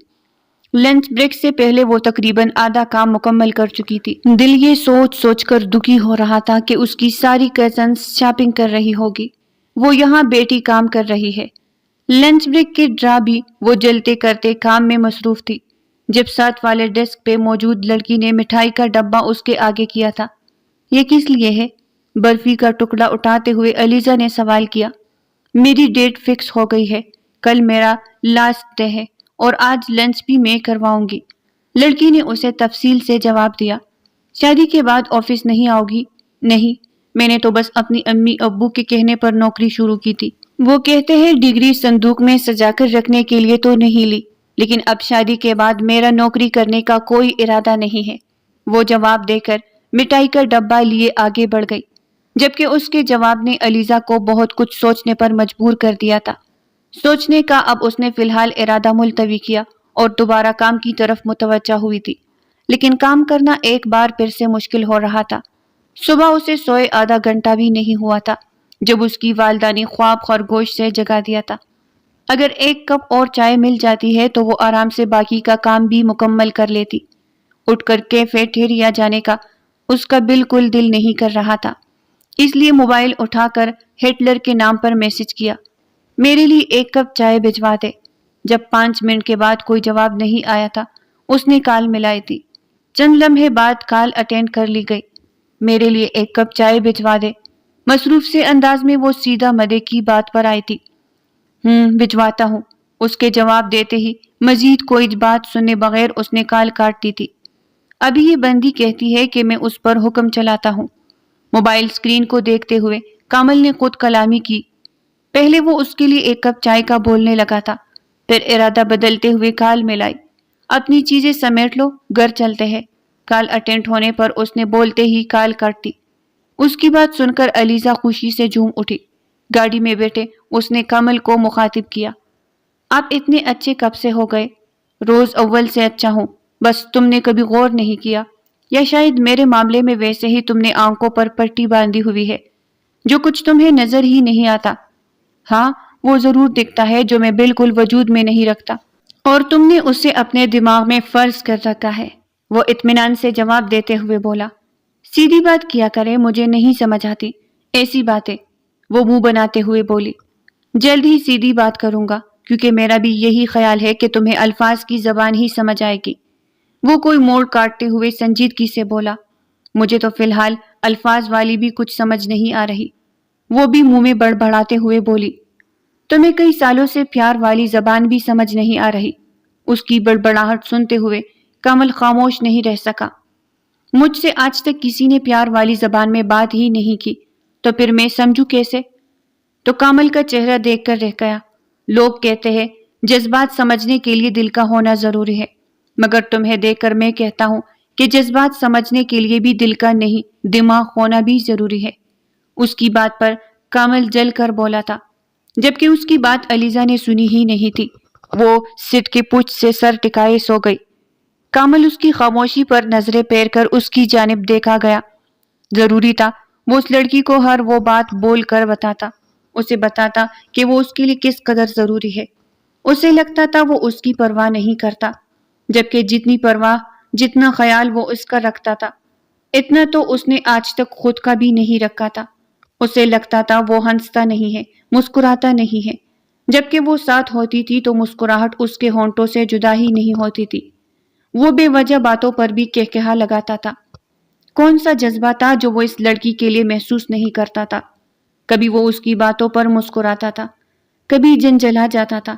لنچ بریک سے پہلے وہ تقریباً آدھا کام مکمل کر چکی تھی۔ دل یہ سوچ سوچ کر دکھی ہو رہا تھا کہ اس کی ساری کزنز شاپنگ کر رہی ہوگی، وہ یہاں بیٹی کام کر رہی ہے۔ لنچ بریک کے ڈرا بھی وہ جلتے کرتے کام میں مصروف تھی جب ساتھ والے ڈیسک پہ موجود لڑکی نے مٹھائی کا ڈبہ اس کے آگے کیا تھا۔ یہ کس لیے ہے؟ برفی کا ٹکڑا اٹھاتے ہوئے علیزہ نے سوال کیا۔ میری ڈیٹ فکس ہو گئی ہے، کل میرا لاسٹ ڈے ہے اور آج لنچ بھی میں کرواؤں گی، لڑکی نے اسے تفصیل سے جواب دیا۔ شادی کے بعد آفس نہیں آؤ گی؟ نہیں، میں نے تو بس اپنی امی ابو کے کہنے پر نوکری شروع کی تھی۔ وہ کہتے ہیں ڈگری صندوق میں سجا کر رکھنے کے لیے تو نہیں لی، لیکن اب شادی کے بعد میرا نوکری کرنے کا کوئی ارادہ نہیں ہے، وہ جواب دے کر مٹھائی کا ڈبہ لیے آگے بڑھ گئی، جبکہ اس کے جواب نے علیزہ کو بہت کچھ سوچنے پر مجبور کر دیا تھا۔ سوچنے کا اب اس نے فی الحال ارادہ ملتوی کیا اور دوبارہ کام کی طرف متوجہ ہوئی تھی، لیکن کام کرنا ایک بار پھر سے مشکل ہو رہا تھا۔ صبح اسے سوئے آدھا گھنٹہ بھی نہیں ہوا تھا جب اس کی والدہ نے خواب خرگوش سے جگا دیا تھا۔ اگر ایک کپ اور چائے مل جاتی ہے تو وہ آرام سے باقی کا کام بھی مکمل کر لیتی۔ اٹھ کر کیفے ٹھہریا جانے کا اس کا بالکل دل نہیں کر رہا تھا، اس لیے موبائل اٹھا کر ہٹلر کے نام پر میسج کیا، میرے لیے ایک کپ چائے بھجوا دے۔ جب 5 منٹ کے بعد کوئی جواب نہیں آیا تھا اس نے کال ملائی تھی۔ چند لمحے بعد کال اٹینڈ کر لی گئی۔ میرے لیے ایک کپ چائے بھجوا دے، مصروف سے انداز میں وہ سیدھا مدعے کی بات پر آئی تھی۔ بھجواتا ہوں، اس کے جواب دیتے ہی مزید کوئی بات سنے بغیر اس نے کال کاٹ دی تھی۔ ابھی یہ بندی کہتی ہے کہ میں اس پر حکم چلاتا ہوں۔ موبائل سکرین کو دیکھتے ہوئے کامل نے خود کلامی کی۔ پہلے وہ اس کے لیے ایک کپ چائے کا بولنے لگا تھا، پھر ارادہ بدلتے ہوئے کال ملائی۔ اپنی چیزیں سمیٹ لو، گھر چلتے ہیں۔ کال اٹینڈ ہونے پر اس نے بولتے ہی کال کاٹ دی۔ اس کی بات سن کر علیزہ خوشی سے جھوم اٹھی۔ گاڑی میں بیٹھے اس نے کمل کو مخاطب کیا، آپ اتنے اچھے کب سے ہو گئے؟ روز اول سے اچھا ہوں، بس تم نے کبھی غور نہیں کیا، یا شاید میرے معاملے میں ویسے ہی تم نے آنکھوں پر پٹی باندھی ہوئی ہے، جو کچھ تمہیں نظر ہی نہیں آتا۔ ہاں، وہ ضرور دکھتا ہے جو میں بالکل وجود میں نہیں رکھتا، اور تم نے اسے اپنے دماغ میں فرض کر رکھا ہے، وہ اطمینان سے جواب دیتے ہوئے بولا۔ سیدھی بات کیا کرے، مجھے نہیں سمجھ آتی ایسی باتیں، وہ منہ بناتے ہوئے بولی۔ جلد ہی سیدھی بات کروں گا، کیونکہ میرا بھی یہی خیال ہے کہ تمہیں الفاظ کی زبان ہی سمجھ آئے گی، وہ کوئی موڑ کاٹتے ہوئے سنجیدگی سے بولا۔ مجھے تو فی الحال الفاظ والی بھی کچھ سمجھ نہیں آ رہی، وہ بھی منہ میں بڑبڑاتے ہوئے بولی۔ تمہیں کئی سالوں سے پیار والی زبان بھی سمجھ نہیں آ رہی۔ اس کی بڑبڑاہٹ سنتے ہوئے کمل خاموش نہیں رہ سکا۔ مجھ سے آج تک کسی نے پیار والی زبان میں بات ہی نہیں کی، تو پھر میں سمجھوں کیسے؟ تو کامل کا چہرہ دیکھ کر رہ گیا۔ لوگ کہتے ہیں جذبات سمجھنے کے لیے دل کا ہونا ضروری ہے، مگر تمہیں دیکھ کر میں کہتا ہوں کہ جذبات سمجھنے کے لیے بھی دل کا نہیں دماغ ہونا بھی ضروری ہے۔ اس کی بات پر کامل جل کر بولا تھا، جبکہ اس کی بات علیزہ نے سنی ہی نہیں تھی۔ وہ سٹ کی پوچھ سے سر ٹکائے سو گئی۔ کامل اس کی خاموشی پر نظریں پھیر کر اس کی جانب دیکھا گیا۔ ضروری تھا وہ اس لڑکی کو ہر وہ بات بول کر بتاتا، اسے بتاتا کہ وہ اس کے لیے کس قدر ضروری ہے۔ اسے لگتا تھا وہ اس کی پرواہ نہیں کرتا، جبکہ جتنی پرواہ، جتنا خیال وہ اس کا رکھتا تھا، اتنا تو اس نے آج تک خود کا بھی نہیں رکھا تھا۔ اسے لگتا تھا وہ ہنستا نہیں ہے، مسکراتا نہیں ہے، جبکہ وہ ساتھ ہوتی تھی تو مسکراہٹ اس کے ہونٹوں سے جدا ہی نہیں ہوتی تھی۔ وہ بے وجہ باتوں پر بھی کہکہا لگاتا تھا۔ کون سا جذبہ تھا جو وہ اس لڑکی کے لیے محسوس نہیں کرتا تھا؟ کبھی وہ اس کی باتوں پر مسکراتا تھا، کبھی جنجلا جاتا تھا،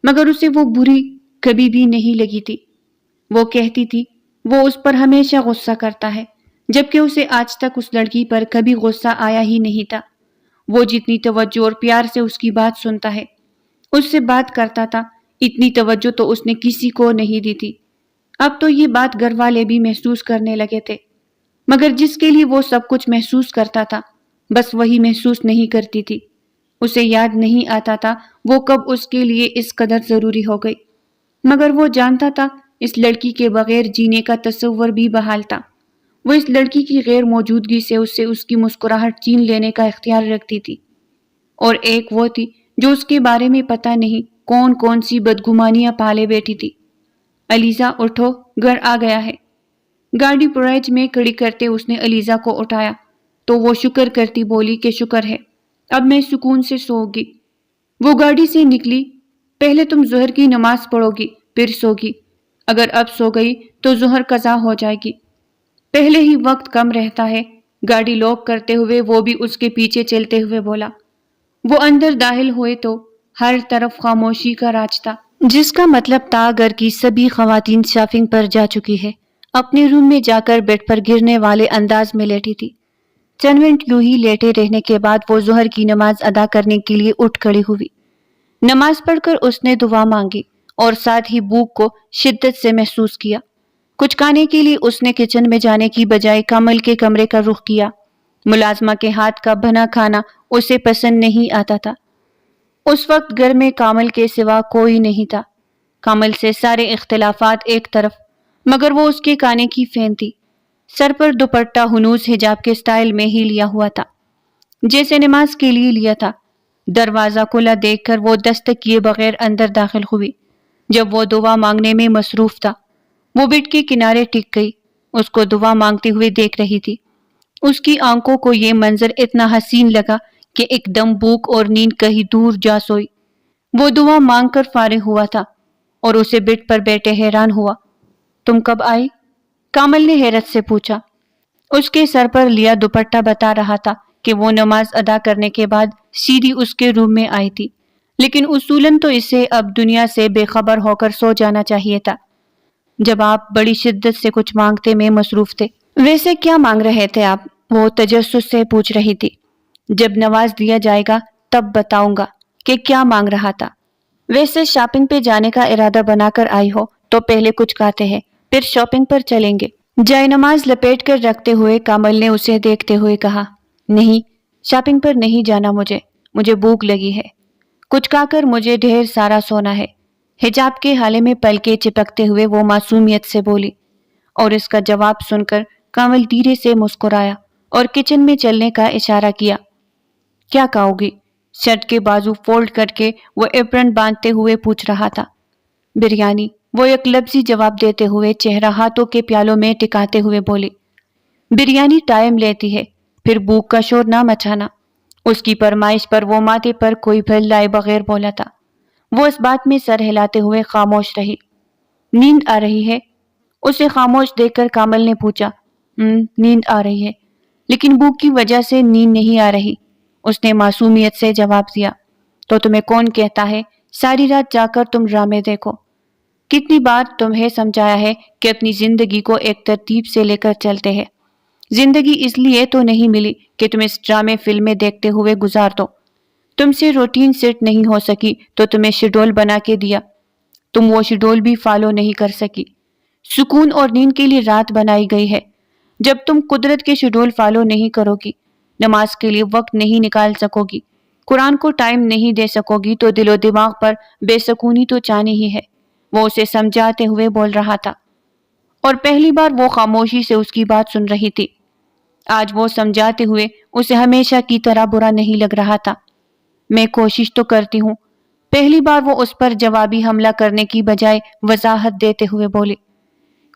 مگر اسے وہ بری کبھی بھی نہیں لگی تھی۔ وہ کہتی تھی وہ اس پر ہمیشہ غصہ کرتا ہے، جبکہ اسے آج تک اس لڑکی پر کبھی غصہ آیا ہی نہیں تھا۔ وہ جتنی توجہ اور پیار سے اس کی بات سنتا ہے، اس سے بات کرتا تھا، اتنی توجہ تو اس نے کسی کو نہیں دی تھی۔ اب تو یہ بات گھر والے بھی محسوس کرنے لگے تھے، مگر جس کے لیے وہ سب کچھ محسوس کرتا تھا، بس وہی محسوس نہیں کرتی تھی۔ اسے یاد نہیں آتا تھا وہ کب اس کے لیے اس قدر ضروری ہو گئی، مگر وہ جانتا تھا اس لڑکی کے بغیر جینے کا تصور بھی محال تھا۔ وہ اس لڑکی کی غیر موجودگی سے اس کی مسکراہٹ چھین لینے کا اختیار رکھتی تھی، اور ایک وہ تھی جو اس کے بارے میں پتہ نہیں کون کون سی بدگمانیاں پالے بیٹھی تھی۔ علیزہ اٹھو، گھر آ گیا ہے۔ گاڑی پریج میں کھڑی کرتے اس نے علیزہ کو اٹھایا تو وہ شکر کرتی بولی کہ شکر ہے، اب میں سکون سے سو گی۔ وہ گاڑی سے نکلی، پہلے تم ظہر کی نماز پڑھو گی پھر سو گی، اگر اب سو گئی تو ظہر قضا ہو جائے گی، پہلے ہی وقت کم رہتا ہے۔ گاڑی لاک کرتے ہوئے وہ بھی اس کے پیچھے چلتے ہوئے بولا۔ وہ اندر داخل ہوئے تو ہر طرف خاموشی کا راج تھا، جس کا مطلب تھا گھر کی سبھی خواتین شاپنگ پر جا چکی ہے۔ اپنے روم میں جا کر بیڈ پر گرنے والے انداز میں لیٹی تھی۔ چند منٹ یوں ہی لیٹے رہنے کے بعد وہ ظہر کی نماز ادا کرنے کے لیے اٹھ کھڑی ہوئی۔ نماز پڑھ کر اس نے دعا مانگی اور ساتھ ہی بھوک کو شدت سے محسوس کیا۔ کچھ کھانے کے لیے اس نے کچن میں جانے کی بجائے کامل کے کمرے کا رخ کیا۔ ملازمہ کے ہاتھ کا بنا کھانا اسے پسند نہیں آتا تھا۔ اس وقت گھر میں کامل کے سوا کوئی نہیں تھا۔ کامل سے سارے اختلافات ایک طرف، مگر وہ اس کے کھانے کی فین تھی۔ سر پر دوپٹہ ہنوز حجاب کے سٹائل میں ہی لیا ہوا تھا، جیسے نماز کے لیے لیا تھا۔ دروازہ کھلا دیکھ کر وہ دستک کیے بغیر اندر داخل ہوئی۔ جب وہ دعا مانگنے میں مصروف تھا، وہ بیڈ کے کنارے ٹک گئی، اس کو دعا مانگتے ہوئے دیکھ رہی تھی۔ اس کی آنکھوں کو یہ منظر اتنا حسین لگا کہ ایک دم بھوک اور نیند کہیں دور جا سوئی۔ وہ دعا مانگ کر فارغ ہوا تھا اور اسے بیڈ پر بیٹھے حیران ہوا۔ تم کب آئی؟ کامل نے حیرت سے پوچھا۔ اس کے سر پر لیا دوپٹہ بتا رہا تھا کہ وہ نماز ادا کرنے کے بعد سیدھی اس کے روم میں آئی تھی، لیکن اصولاً تو اسے اب دنیا سے بے خبر ہو کر سو جانا چاہیے تھا۔ جب آپ بڑی شدت سے کچھ مانگتے میں مصروف تھے۔ ویسے کیا مانگ رہے تھے آپ؟ وہ تجسس سے پوچھ رہی تھی۔ جب نواز دیا جائے گا تب بتاؤں گا کہ کیا مانگ رہا تھا۔ ویسے شاپنگ پہ جانے کا ارادہ بنا کر آئی ہو تو پہلے کچھ کھاتے ہیں، پھر شاپنگ پر چلیں گے۔ جائے نماز لپیٹ کر رکھتے ہوئے کامل نے اسے دیکھتے ہوئے کہا، نہیں، شاپنگ پر نہیں جانا، مجھے بھوک لگی ہے، کچھ کھا کر مجھے ڈھیر سارا سونا ہے۔ حجاب کے حالے میں پلکیں چپکتے ہوئے وہ معصومیت سے بولی، اور اس کا جواب سن کر کامل دھیرے سے مسکرایا اور کچن میں چلنے کا اشارہ کیا۔ کیا کھاؤ گی؟ شرٹ کے بازو فولڈ کر کے وہ ایپرن باندھتے ہوئے پوچھ رہا تھا۔ بریانی، وہ ایک لفظی جواب دیتے ہوئے چہرہ ہاتھوں کے پیالوں میں ٹکاتے ہوئے بولی۔ بریانی ٹائم لیتی ہے، پھر بھوک کا شور نہ مچانا۔ اس کی فرمائش پر وہ ماتھے پر کوئی پھل لائے بغیر بولا تھا۔ وہ اس بات میں سر ہلاتے ہوئے خاموش رہی۔ نیند آ رہی ہے؟ اسے خاموش دیکھ کر کامل نے پوچھا۔ نیند آ رہی ہے، لیکن بھوک کی وجہ سے نیند نہیں آ رہی، اس نے معصومیت سے جواب دیا۔ تو تمہیں کون کہتا ہے ساری رات جا کر تم ڈرامے دیکھو؟ کتنی بار تمہیں سمجھایا ہے کہ اپنی زندگی کو ایک ترتیب سے لے کر چلتے ہیں۔ زندگی اس لیے تو نہیں ملی کہ تم اس ڈرامے فلمیں دیکھتے ہوئے گزار دو۔ تم سے روٹین سیٹ نہیں ہو سکی تو تمہیں شیڈول بنا کے دیا، تم وہ شیڈول بھی فالو نہیں کر سکی۔ سکون اور نیند کے لیے رات بنائی گئی ہے۔ جب تم قدرت کے شیڈول فالو نہیں کرو گی، نماز کے لیے وقت نہیں نکال سکو گی، قرآن کو ٹائم نہیں دے سکو گی، تو دل و دماغ پر بے سکونی تو چانی ہی ہے۔ وہ اسے سمجھاتے ہوئے بول رہا تھا، اور پہلی بار وہ خاموشی سے اس کی بات سن رہی تھی۔ آج وہ سمجھاتے ہوئے اسے ہمیشہ کی طرح برا نہیں لگ رہا تھا۔ میں کوشش تو کرتی ہوں۔ پہلی بار وہ اس پر جوابی حملہ کرنے کی بجائے وضاحت دیتے ہوئے بولی۔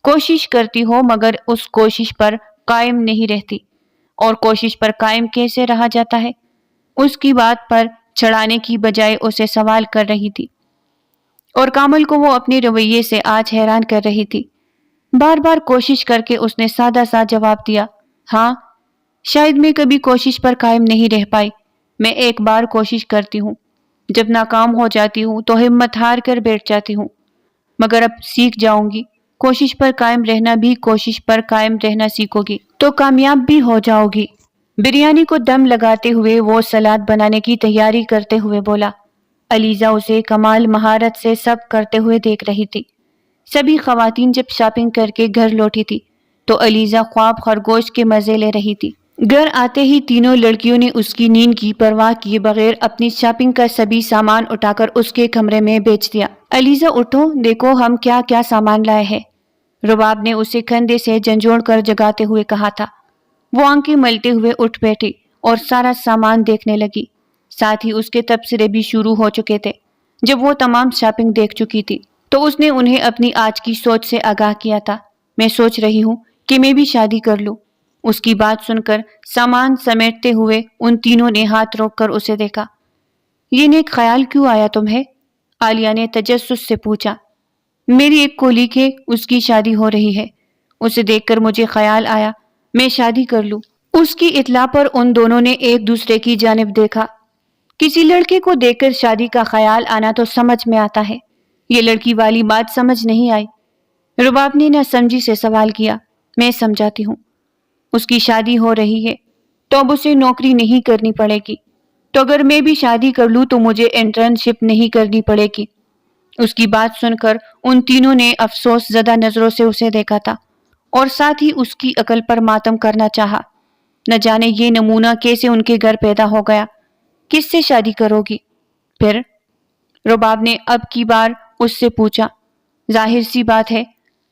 کوشش کرتی ہو مگر اس کوشش پر قائم نہیں رہتی، اور کوشش پر قائم کیسے رہا جاتا ہے؟ اس کی بات پر چھڑانے کی بجائے اسے سوال کر رہی تھی، اور کامل کو وہ اپنے رویے سے آج حیران کر رہی تھی۔ بار بار کوشش کر کے اس نے سادہ سا جواب دیا، ہاں، شاید میں کبھی کوشش پر قائم نہیں رہ پائی. میں ایک بار کوشش کرتی ہوں، جب ناکام ہو جاتی ہوں تو ہمت ہار کر بیٹھ جاتی ہوں. مگر اب سیکھ جاؤں گی. کوشش پر قائم رہنا بھی کوشش پر قائم رہنا سیکھو گی تو کامیاب بھی ہو جاؤ گی. بریانی کو دم لگاتے ہوئے وہ سلاد بنانے کی تیاری کرتے ہوئے بولا. علیزہ اسے کمال مہارت سے سب کرتے ہوئے دیکھ رہی تھی. سبھی خواتین جب شاپنگ کر کے گھر لوٹی تھی تو علیزہ خواب خرگوش کے مزے لے رہی تھی. گھر آتے ہی تینوں لڑکیوں نے اس کی نیند کی پرواہ کیے بغیر اپنی شاپنگ کا سبھی سامان اٹھا کر اس کے کمرے میں بیچ دیا. علیزہ اٹھو، دیکھو ہم کیا کیا سامان لائے ہیں. رباب نے اسے کندھے سے جھنجھوڑ کر جگاتے ہوئے کہا تھا. وہ آنکھیں ملتے ہوئے اٹھ بیٹھی اور سارا سامان دیکھنے لگی. ساتھ ہی اس کے تبصرے بھی شروع ہو چکے تھے. جب وہ تمام شاپنگ دیکھ چکی تھی تو اس نے انہیں اپنی آج کی سوچ سے آگاہ کیا تھا. میں سوچ رہی ہوں کہ میں بھی شادی کر لوں. اس کی بات سن کر سامان سمیٹتے ہوئے ان تینوں نے ہاتھ روک کر اسے دیکھا. یہ نیک خیال کیوں آیا تمہیں؟ عالیہ نے تجسس سے پوچھا. میری ایک کولیگ ہے، اس کی شادی ہو رہی ہے. اسے دیکھ کر مجھے خیال آیا میں شادی کر لوں. اس کی اطلاع پر ان دونوں نے ایک دوسرے کی جانب دیکھا. کسی لڑکے کو دیکھ کر شادی کا خیال آنا تو سمجھ میں آتا ہے، یہ لڑکی والی بات سمجھ نہیں آئی. رباب نے نہ سمجھی سے سوال کیا. میں سمجھاتی ہوں. اس کی شادی ہو رہی ہے تو اب اسے نوکری نہیں کرنی پڑے گی. تو اگر میں بھی شادی کر لوں تو مجھے انٹرنشپ نہیں کرنی پڑے گی. اس کی بات سن کر ان تینوں نے افسوس زدہ نظروں سے اسے دیکھا تھا اور ساتھ ہی اس کی عقل پر ماتم کرنا چاہا. نہ جانے یہ نمونہ کیسے ان کے گھر پیدا ہو گیا. کس سے شادی کرو گی پھر؟ رباب نے اب کی بار اس سے پوچھا. ظاہر سی بات ہے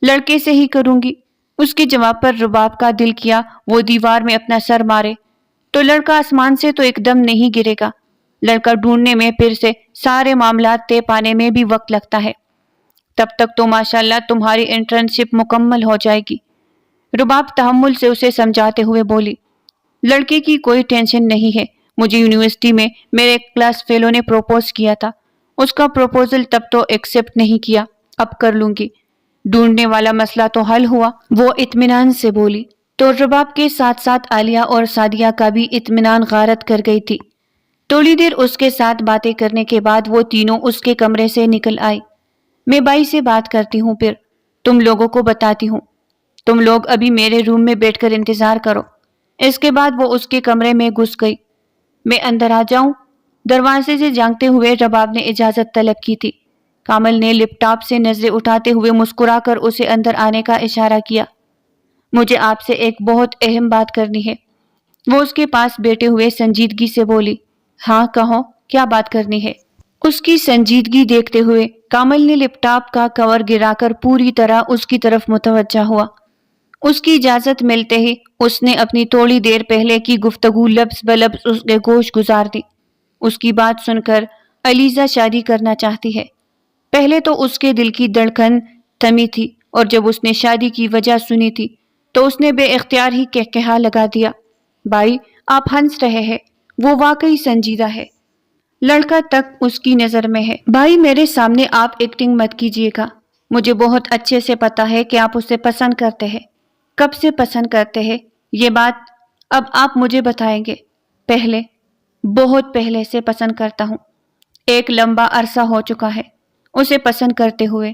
لڑکے سے ہی کروں گی. اس کے جواب پر رباب کا دل کیا وہ دیوار میں اپنا سر مارے. تو لڑکا آسمان سے تو ایک دم نہیں گرے گا. لڑکا ڈھونڈنے میں پھر سے سارے معاملات طے پانے میں بھی وقت لگتا ہے. تب تک تو ماشاءاللہ تمہاری انٹرنشپ مکمل ہو جائے گی. رباب تحمل سے اسے سمجھاتے ہوئے بولی. لڑکے کی کوئی ٹینشن نہیں ہے. مجھے یونیورسٹی میں میرے کلاس فیلو نے پروپوز کیا تھا. اس کا پروپوزل تب تو ایکسپٹ نہیں کیا، اب کر لوں گی. ڈھونڈنے والا مسئلہ تو حل ہوا، وہ اطمینان سے بولی. تو رباب کے ساتھ ساتھ عالیہ اور سعدیہ کا بھی اطمینان غارت کر گئی تھی. تھوڑی دیر اس کے ساتھ باتیں کرنے کے بعد وہ تینوں اس کے کمرے سے نکل آئی. میں بائی سے بات کرتی ہوں، پھر تم لوگوں کو بتاتی ہوں. تم لوگ ابھی میرے روم میں بیٹھ کر انتظار کرو. اس کے بعد وہ اس کے کمرے میں گھس گئی. میں اندر آ جاؤں؟ دروازے سے جھانکتے ہوئے رباب نے اجازت طلب کی تھی. کامل نے لیپ ٹاپ سے نظریں اٹھاتے ہوئے مسکرا کر اسے اندر آنے کا اشارہ کیا. مجھے آپ سے ایک بہت اہم بات کرنی ہے. وہ اس کے پاس بیٹھے ہوئے سنجیدگی سے بولی. ہاں کہو، کیا بات کرنی ہے؟ اس کی سنجیدگی دیکھتے ہوئے کامل نے لیپ ٹاپ کا کور گرا کر پوری طرح اس کی طرف متوجہ ہوا. اس کی اجازت ملتے ہی اس نے اپنی تھوڑی دیر پہلے کی گفتگو لفظ بلفظ اس کے گوش گزار دی. اس کی بات سن کر علیزہ شادی کرنا چاہتی ہے. پہلے تو اس کے دل کی دھڑکن تھمی تھی اور جب اس نے شادی کی وجہ سنی تھی تو اس نے بے اختیار ہی کہا لگا دیا. بھائی آپ ہنس رہے ہیں، وہ واقعی سنجیدہ ہے. لڑکا تک اس کی نظر میں ہے. بھائی میرے سامنے آپ ایکٹنگ مت کیجیے گا. مجھے بہت اچھے سے پتا ہے کہ آپ اسے پسند کرتے ہیں. کب سے پسند کرتے ہیں یہ بات اب آپ مجھے بتائیں گے؟ پہلے، بہت پہلے سے پسند کرتا ہوں. ایک لمبا عرصہ ہو چکا ہے اسے پسند کرتے ہوئے.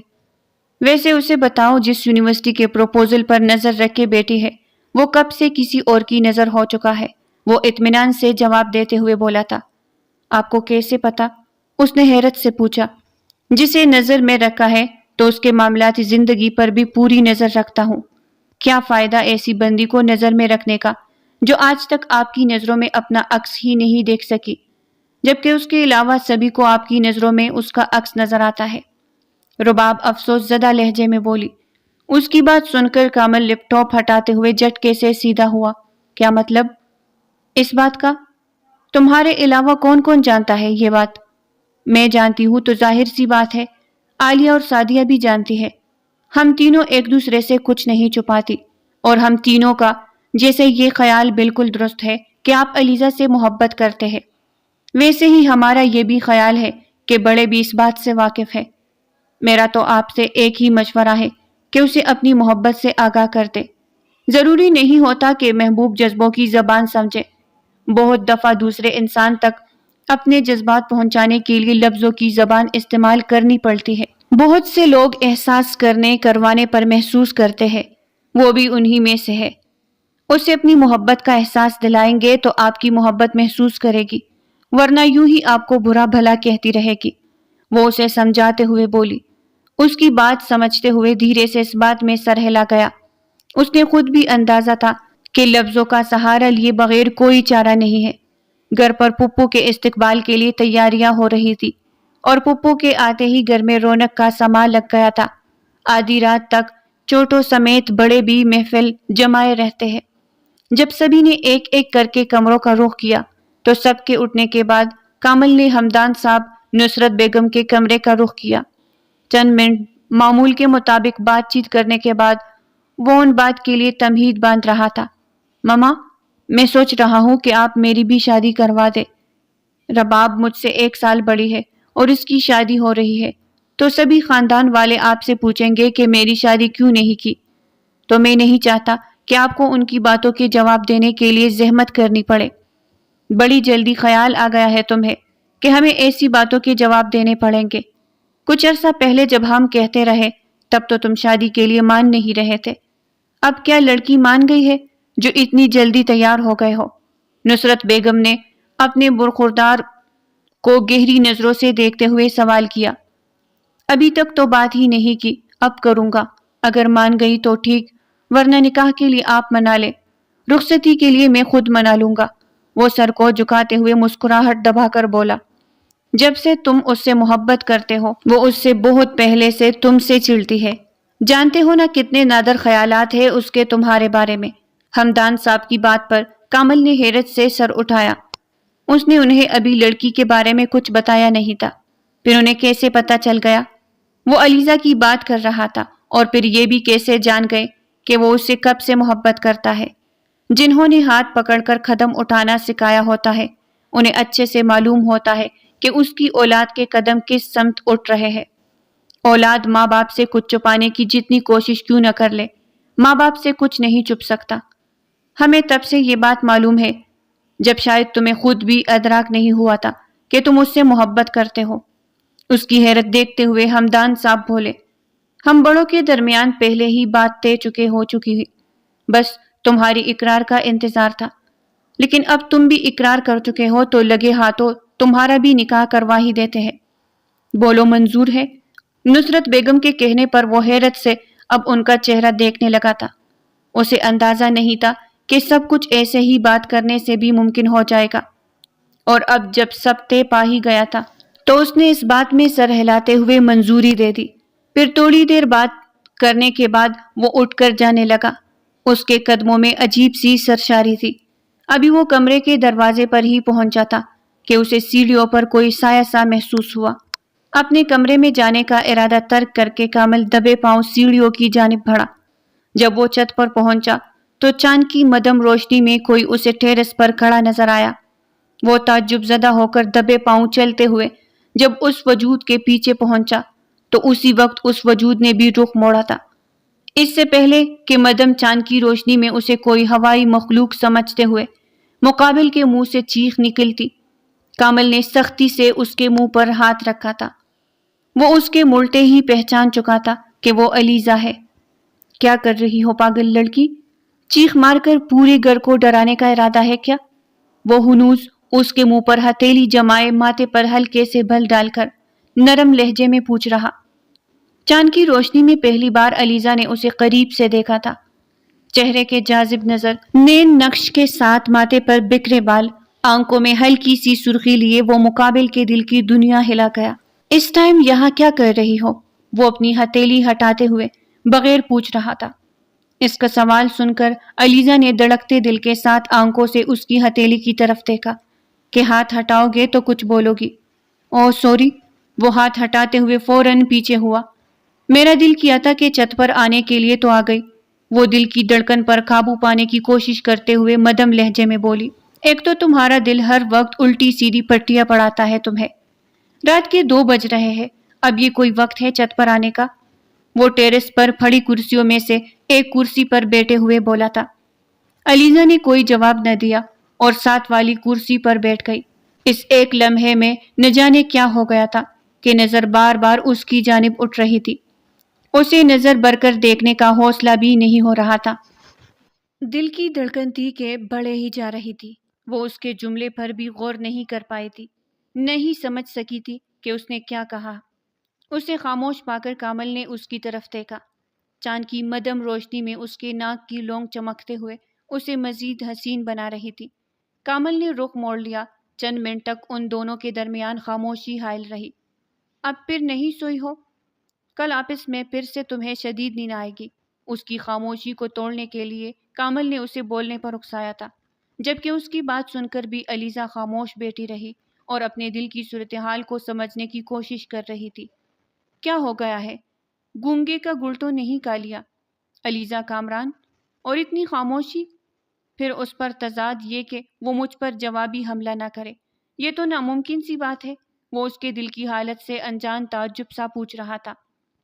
ویسے اسے بتاؤ جس یونیورسٹی کے پروپوزل پر نظر رکھ کے بیٹی ہے وہ کب سے کسی اور کی نظر ہو چکا ہے. وہ اطمینان سے جواب دیتے ہوئے بولا تھا. آپ کو کیسے پتا؟ اس نے حیرت سے پوچھا. جسے نظر میں رکھا ہے تو اس کے معاملاتی زندگی پر بھی پوری نظر رکھتا ہوں. کیا فائدہ ایسی بندی کو نظر میں رکھنے کا جو آج تک آپ کی نظروں میں اپنا عکس ہی نہیں دیکھ سکی، جبکہ اس کے علاوہ سبھی کو آپ کی نظروں میں اس کا عکس نظر آتا ہے. رباب افسوس زدہ لہجے میں بولی. اس کی بات سن کر کامل لیپ ٹاپ ہٹاتے ہوئے جھٹکے سے سیدھا ہوا. کیا مطلب اس بات کا؟ تمہارے علاوہ کون کون جانتا ہے یہ بات؟ میں جانتی ہوں تو ظاہر سی بات ہے عالیہ اور سعدیہ بھی جانتی ہے. ہم تینوں ایک دوسرے سے کچھ نہیں چھپاتی اور ہم تینوں کا جیسے یہ خیال بالکل درست ہے کہ آپ علیزہ سے محبت کرتے ہیں، ویسے ہی ہمارا یہ بھی خیال ہے کہ بڑے بھی اس بات سے واقف ہے. میرا تو آپ سے ایک ہی مشورہ ہے کہ اسے اپنی محبت سے آگاہ کر دے. ضروری نہیں ہوتا کہ محبوب جذبوں کی زبان سمجھے، بہت دفعہ دوسرے انسان تک اپنے جذبات پہنچانے کے لیے لفظوں کی زبان استعمال کرنی پڑتی ہے۔ بہت سے لوگ احساس کروانے پر محسوس کرتے ہیں، وہ بھی انہی میں سے ہے۔ اسے اپنی محبت کا احساس دلائیں گے تو آپ کی محبت محسوس کرے گی، ورنہ یوں ہی آپ کو برا بھلا کہتی رہے گی۔ وہ اسے سمجھاتے ہوئے بولی۔ اس کی بات سمجھتے ہوئے دھیرے سے اس بات میں سر ہلا گیا۔ اس نے خود بھی اندازہ تھا کہ لفظوں کا سہارا لیے بغیر کوئی چارہ نہیں ہے۔ گھر پر پھپھو کے استقبال کے لیے تیاریاں ہو رہی تھی اور پھپھو کے آتے ہی گھر میں رونق کا سماں لگ گیا تھا۔ آدھی رات تک چھوٹوں سمیت بڑے بھی محفل جمائے رہتے ہیں۔ جب سبھی نے ایک ایک کر کے کمروں کا رخ کیا تو سب کے اٹھنے کے بعد کامل نے ہمدان صاحب نصرت بیگم کے کمرے کا رخ کیا۔ چند منٹ معمول کے مطابق بات چیت کرنے کے بعد وہ ان بات کے لیے تمہید باندھ رہا تھا۔ ماما، میں سوچ رہا ہوں کہ آپ میری بھی شادی کروا دے۔ رباب مجھ سے 1 سال بڑی ہے اور اس کی شادی ہو رہی ہے، تو سبھی خاندان والے آپ سے پوچھیں گے کہ میری شادی کیوں نہیں کی، تو میں نہیں چاہتا کہ آپ کو ان کی باتوں کے جواب دینے کے لیے زحمت کرنی پڑے۔ بڑی جلدی خیال آ گیا ہے تمہیں کہ ہمیں ایسی باتوں کے جواب دینے پڑیں گے۔ کچھ عرصہ پہلے جب ہم کہتے رہے تب تو تم شادی کے لیے مان نہیں رہے تھے، اب کیا لڑکی مان گئی ہے جو اتنی جلدی تیار ہو گئے ہو؟ نصرت بیگم نے اپنے برخوردار کو گہری نظروں سے دیکھتے ہوئے سوال کیا۔ ابھی تک تو بات ہی نہیں کی، اب کروں گا، اگر مان گئی تو ٹھیک، ورنہ نکاح کے لیے آپ منا لے، رخصتی کے لیے میں خود منا لوں گا۔ وہ سر کو جھکاتے ہوئے مسکراہٹ دبا کر بولا۔ جب سے تم اس سے محبت کرتے ہو وہ اس سے بہت پہلے سے تم سے چڑھتی ہے، جانتے ہو نا کتنے نادر خیالات ہیں اس کے تمہارے بارے میں۔ ہمدان صاحب کی بات پر کامل نے حیرت سے سر اٹھایا۔ اس نے انہیں ابھی لڑکی کے بارے میں کچھ بتایا نہیں تھا، پھر انہیں کیسے پتہ چل گیا؟ وہ علیزہ کی بات کر رہا تھا، اور پھر یہ بھی کیسے جان گئے کہ وہ اس سے کب سے محبت کرتا ہے؟ جنہوں نے ہاتھ پکڑ کر قدم اٹھانا سکھایا ہوتا ہے انہیں اچھے سے معلوم ہوتا ہے کہ اس کی اولاد کے قدم کس سمت اٹھ رہے ہیں۔ اولاد ماں باپ سے کچھ چھپانے کی جتنی کوشش کیوں نہ کر لے، ماں باپ سے کچھ نہیں چھپ سکتا۔ ہمیں تب سے یہ بات معلوم ہے جب شاید تمہیں خود بھی ادراک نہیں ہوا تھا کہ تم اس سے محبت کرتے ہو۔ اس کی حیرت دیکھتے ہوئے ہمدان صاحب بولے۔ ہم بڑوں کے درمیان پہلے ہی بات طے ہو چکی ہوئی، بس تمہاری اقرار کا انتظار تھا، لیکن اب تم بھی اقرار کر چکے ہو تو لگے ہاتھوں تمہارا بھی نکاح کروا ہی دیتے ہیں۔ بولو، منظور ہے؟ نصرت بیگم کے کہنے پر وہ حیرت سے اب ان کا چہرہ دیکھنے لگا تھا۔ اسے اندازہ نہیں تھا کہ سب کچھ ایسے ہی بات کرنے سے بھی ممکن ہو جائے گا، اور اب جب سب طے پا ہی گیا تھا تو اس نے اس بات میں سر ہلاتے ہوئے منظوری دے دی۔ پھر تھوڑی دیر بات کرنے کے بعد وہ اٹھ کر جانے لگا۔ اس کے قدموں میں عجیب سی سرشاری تھی۔ ابھی وہ کمرے کے دروازے پر ہی پہنچا تھا کہ اسے سیڑھیوں پر کوئی سایہ سا محسوس ہوا۔ اپنے کمرے میں جانے کا ارادہ ترک کر کے کامل دبے پاؤں سیڑھیوں کی جانب بڑھا۔ جب وہ چھت پر پہنچا تو چاند کی مدھم روشنی میں کوئی اسے ٹیرس پر کھڑا نظر آیا۔ وہ تعجب زدہ ہو کر دبے پاؤں چلتے ہوئے جب اس وجود کے پیچھے پہنچا تو اسی وقت اس وجود نے بھی رخ موڑا تھا۔ اس سے پہلے کہ مدھم چاند کی روشنی میں اسے کوئی ہوائی مخلوق سمجھتے ہوئے مقابل کے منہ سے چیخ نکلتی، کامل نے سختی سے اس کے منہ پر ہاتھ رکھا تھا۔ وہ اس کے مڑتے ہی پہچان چکا تھا کہ وہ علیزہ ہے۔ کیا کر رہی ہو پاگل لڑکی؟ چیخ مار کر پورے گھر کو ڈرانے کا ارادہ ہے کیا؟ وہ ہنوز اس کے منہ پر ہتھیلی جمائے ماتھے پر ہلکے سے بل ڈال کر نرم لہجے میں پوچھ رہا۔ چاند کی روشنی میں پہلی بار علیزہ نے اسے قریب سے دیکھا تھا۔ چہرے کے جاذب نظر نین نقش کے ساتھ ماتھے پر بکھرے بال، آنکھوں میں ہلکی سی سرخی لیے وہ مقابل کے دل کی دنیا ہلا گیا۔ اس ٹائم یہاں کیا کر رہی ہو؟ وہ اپنی ہتھیلی ہٹاتے ہوئے بغیر پوچھ رہا تھا۔ اس کا سوال سن کر علیزہ نے دھڑکتے دل کے ساتھ آنکھوں سے اس کی ہتھیلی کی طرف دیکھا کہ ہاتھ ہٹاؤ گے تو کچھ بولو گی۔ اوہ سوری۔ وہ ہاتھ ہٹاتے ہوئے فوراً پیچھے ہوا۔ میرا دل کیا تھا کہ چھت پر آنے کے لیے تو آ گئی۔ وہ دل کی دھڑکن پر قابو پانے کی کوشش کرتے ہوئے مدھم لہجے میں بولی۔ ایک تو تمہارا دل ہر وقت الٹی سیدھی پٹیاں پڑھاتا ہے تمہیں۔ رات کے 2 بج رہے ہیں، اب یہ کوئی وقت ہے چھت پر آنے کا؟ وہ ٹیرس پر پڑی کرسیوں میں سے ایک کرسی پر بیٹھے ہوئے بولا تھا۔ علیزہ نے کوئی جواب نہ دیا اور ساتھ والی کرسی پر بیٹھ گئی۔ اس ایک لمحے میں نہ جانے کیا ہو گیا تھا کہ نظر بار بار اس کی جانب اٹھ رہی تھی۔ اسے نظر بھر کر دیکھنے کا حوصلہ بھی نہیں ہو رہا تھا۔ دل کی دھڑکن تھی کہ بڑھے ہی جا رہی تھی۔ وہ اس کے جملے پر بھی غور نہیں کر پائی تھی، نہیں سمجھ سکی تھی کہ اس نے کیا کہا۔ اسے خاموش پا کر کامل نے اس کی طرف دیکھا۔ چاند کی مدھم روشنی میں اس کے ناک کی لونگ چمکتے ہوئے اسے مزید حسین بنا رہی تھی۔ کامل نے رخ موڑ لیا۔ چند منٹ تک ان دونوں کے درمیان خاموشی حائل رہی۔ اب پھر نہیں سوئی ہو؟ کل آفس میں پھر سے تمہیں شدید نیند آئے گی۔ اس کی خاموشی کو توڑنے کے لیے کامل نے اسے بولنے پر اکسایا تھا، جبکہ اس کی بات سن کر بھی علیزہ خاموش بیٹھی رہی اور اپنے دل کی صورتحال کو سمجھنے کی کوشش کر رہی تھی۔ کیا ہو گیا ہے؟ گونگے کا گل تو نہیں کھا لیا علیزہ کامران؟ اور اتنی خاموشی؟ پھر اس پر تضاد یہ کہ وہ مجھ پر جوابی حملہ نہ کرے، یہ تو ناممکن سی بات ہے۔ وہ اس کے دل کی حالت سے انجان تعجب سا پوچھ رہا تھا۔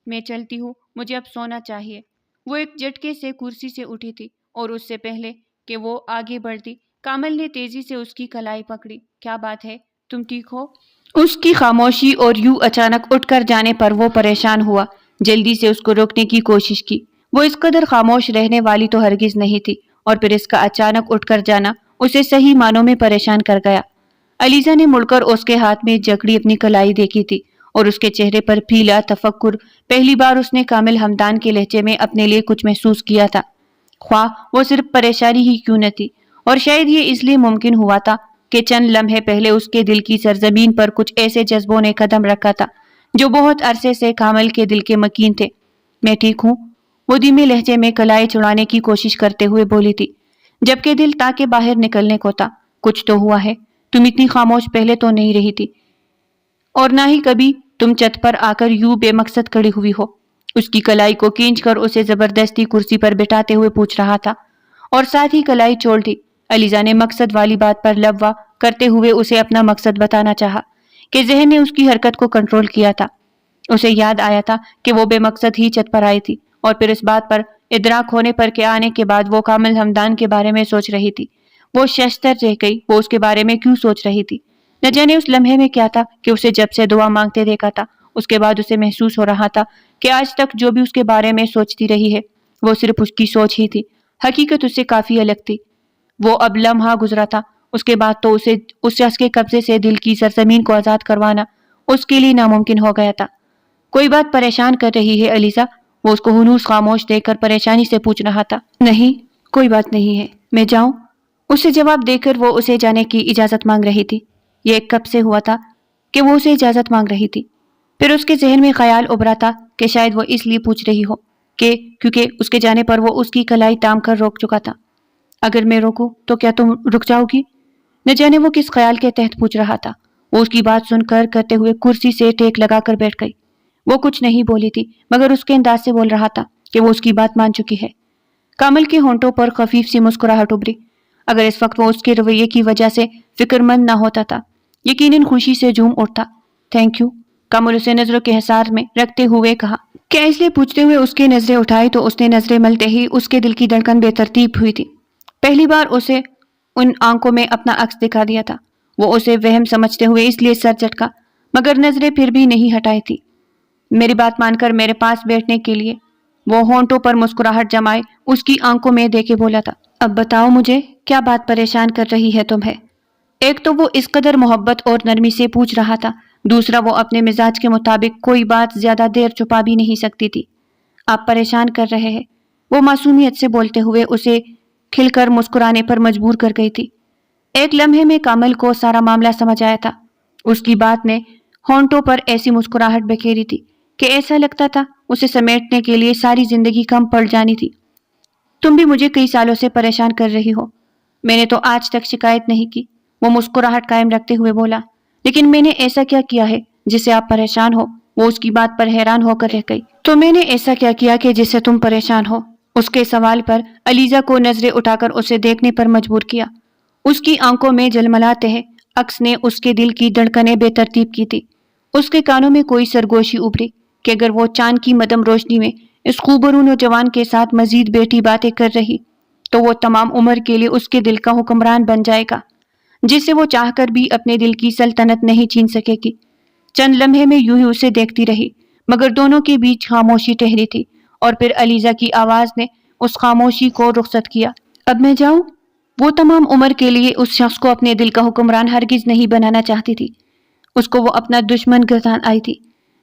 میں چلتی ہوں، مجھے اب سونا چاہیے۔ وہ ایک جھٹکے سے کرسی سے اٹھی تھی اور اس سے پہلے کہ وہ آگے بڑھتی کامل نے تیزی سے اس کی کلائی پکڑی۔ کیا بات ہے؟ تم ٹھیک ہو؟ اس کی خاموشی اور یوں اچانک اٹھ کر جانے پر وہ پریشان ہوا۔ جلدی سے اس کو روکنے کی کوشش کی۔ وہ اس قدر خاموش رہنے والی تو ہرگز نہیں تھی، اور پھر اس کا اچانک اٹھ کر جانا اسے صحیح معنوں میں پریشان کر گیا۔ علیزہ نے مڑ کر اس کے ہاتھ میں جکڑی اپنی کلائی دیکھی تھی اور اس کے چہرے پر پھیلا تفکر۔ پہلی بار اس نے کامل ہمدان کے لہجے میں اپنے لیے کچھ محسوس کیا تھا، خواہ وہ صرف پریشانی ہی کیوں نہ تھی، اور شاید یہ اس لیے ممکن ہوا تھا کہ چند لمحے پہلے اس کے دل کی سرزمین پر کچھ ایسے جذبوں نے قدم رکھا تھا جو بہت عرصے سے کامل کے دل کے مکین تھے۔ میں ٹھیک ہوں، وہ دھیمے لہجے میں کلائی چھڑانے کی کوشش کرتے ہوئے بولی تھی، جبکہ دل تاکہ باہر نکلنے کو تھا۔ کچھ تو ہوا ہے، تم اتنی خاموش پہلے تو نہیں رہی تھی، اور نہ ہی کبھی تم چھت پر آ کر یوں بے مقصد کھڑی ہوئی ہو۔ اس کی کلائی کو کھینچ کر اسے زبردستی کرسی پر بٹھاتے ہوئے پوچھ رہا تھا، اور ساتھ ہی کلائی چھوڑ دی۔ علیزہ نے مقصد والی بات پر لبوا کرتے ہوئے اسے اپنا مقصد بتانا چاہا کہ ذہن نے اس کی حرکت کو کنٹرول کیا تھا۔ اسے یاد آیا تھا کہ وہ بے مقصد ہی چھت پر آئی تھی، اور پھر اس بات پر ادراک ہونے پر کہ آنے کے بعد وہ کامل ہمدان کے بارے میں سوچ رہی تھی۔ وہ ششدر رہ گئی، وہ اس کے بارے میں کیوں سوچ رہی تھی؟ نہ جانے اس لمحے میں کیا تھا کہ اسے جب سے دعا مانگتے دیکھا تھا، اس کے بعد اسے محسوس ہو رہا تھا کہ آج تک جو بھی اس کے بارے میں سوچتی رہی ہے وہ صرف اس کی سوچ ہی تھی، حقیقت اس سے کافی الگ تھی۔ وہ اب لمحہ گزرا تھا، اس کے بعد تو اسے اس شخص کے قبضے سے دل کی سرزمین کو آزاد کروانا اس کے لیے ناممکن ہو گیا تھا۔ کوئی بات پریشان کر رہی ہے علیزہ؟ وہ اس کو ہنوز خاموش دیکھ کر پریشانی سے پوچھ رہا تھا۔ نہیں، کوئی بات نہیں ہے، میں جاؤں؟ اسے جواب دے کر وہ اسے جانے کی اجازت مانگ رہی تھی۔ یہ کب سے ہوا تھا کہ وہ اسے اجازت مانگ رہی تھی؟ پھر اس کے ذہن میں خیال ابھرا تھا کہ شاید وہ اس لیے پوچھ رہی ہو کہ کیونکہ اس کے جانے پر وہ اس کی کلائی تام کر روک چکا تھا۔ اگر میں روکوں تو کیا تم رک جاؤ گی؟ نہ جانے وہ کس خیال کے تحت پوچھ رہا تھا۔ وہ اس کی بات سن کر کرتے ہوئے کرسی سے ٹیک لگا کر بیٹھ گئی۔ وہ کچھ نہیں بولی تھی، مگر اس کے انداز سے بول رہا تھا کہ وہ اس کی بات مان چکی ہے۔ کامل کے ہونٹوں پر خفیف سی مسکراہٹ ابھری۔ اگر اس وقت وہ اس کے رویے کی وجہ سے فکر مند نہ ہوتا تھا، یقیناً خوشی سے جھوم اٹھتا۔ تھینک یو، کامل اسے نظروں کے حصار میں رکھتے ہوئے کہا۔ کیا اس لیے پوچھتے ہوئے اس کی نظریں اٹھائی تو اس نے نظریں ملتے ہی اس کے دل کی دھڑکن بے ترتیب ہوئی تھی۔ پہلی بار اسے ان آنکھوں میں اپنا عکس دکھا دیا تھا۔ وہ اسے وہم سمجھتے ہوئے اس لیے سر جھٹکا، مگر نظریں پھر بھی نہیں ہٹائی تھی۔ میری بات مان کر میرے پاس بیٹھنے کے لیے، وہ ہونٹوں پر مسکراہٹ جمائے اس کی آنکھوں میں دے کے بولا تھا۔ اب بتاؤ مجھے، کیا بات پریشان کر رہی ہے تمہیں؟ ایک تو وہ اس قدر محبت اور نرمی سے پوچھ رہا تھا، دوسرا وہ اپنے مزاج کے مطابق کوئی بات زیادہ دیر چھپا بھی نہیں سکتی تھی۔ آپ پریشان کر رہے ہیں، وہ معصومیت سے بولتے ہوئے اسے کھل کر مسکرانے پر مجبور کر گئی تھی۔ ایک لمحے میں کامل کو سارا معاملہ سمجھ آیا تھا۔ اس کی بات نے ہونٹوں پر ایسی مسکراہٹ بکھیری تھی کہ ایسا لگتا تھا اسے سمیٹنے کے لیے ساری زندگی کم پڑ جانی تھی۔ تم بھی مجھے کئی سالوں سے پریشان کر رہی ہو، میں نے تو آج تک شکایت نہیں کی، وہ مسکراہٹ قائم رکھتے ہوئے بولا۔ لیکن میں نے ایسا کیا کیا ہے جس سے آپ پریشان ہو؟ وہ اس کی بات پر حیران ہو کر رہ گئی۔ تو میں نے ایسا کیا کیا کہ جس سے تم پریشان ہو؟ اس کے سوال پر علیزہ کو نظریں اٹھا کر اسے دیکھنے پر مجبور کیا۔ اس کی آنکھوں میں جلملاتے ہیں عکس نے اس کے دل کی دھڑکنیں بے ترتیب کی تھی۔ اس کے کانوں میں کوئی سرگوشی ابھری کہ اگر وہ چاند کی مدم روشنی میں اس خوبرو نوجوان کے ساتھ مزید بیٹھی باتیں کر رہی تو وہ تمام عمر کے لیے اس کے دل کا حکمران بن جائے گا، جسے وہ چاہ کر بھی اپنے دل کی سلطنت نہیں چھین سکے گی۔ چند لمحے میں یوں ہی اسے دیکھتی رہی، مگر دونوں کے بیچ خاموشی ٹھہری تھی، اور پھر علیزہ کی آواز نے اس خاموشی کو رخصت کیا۔ اب میں جاؤں؟ وہ تمام عمر کے لیے اس شخص کو اپنے دل کا حکمران ہرگز نہیں بنانا چاہتی تھی۔ اس کو وہ اپنا دشمن گردان آئی تھی،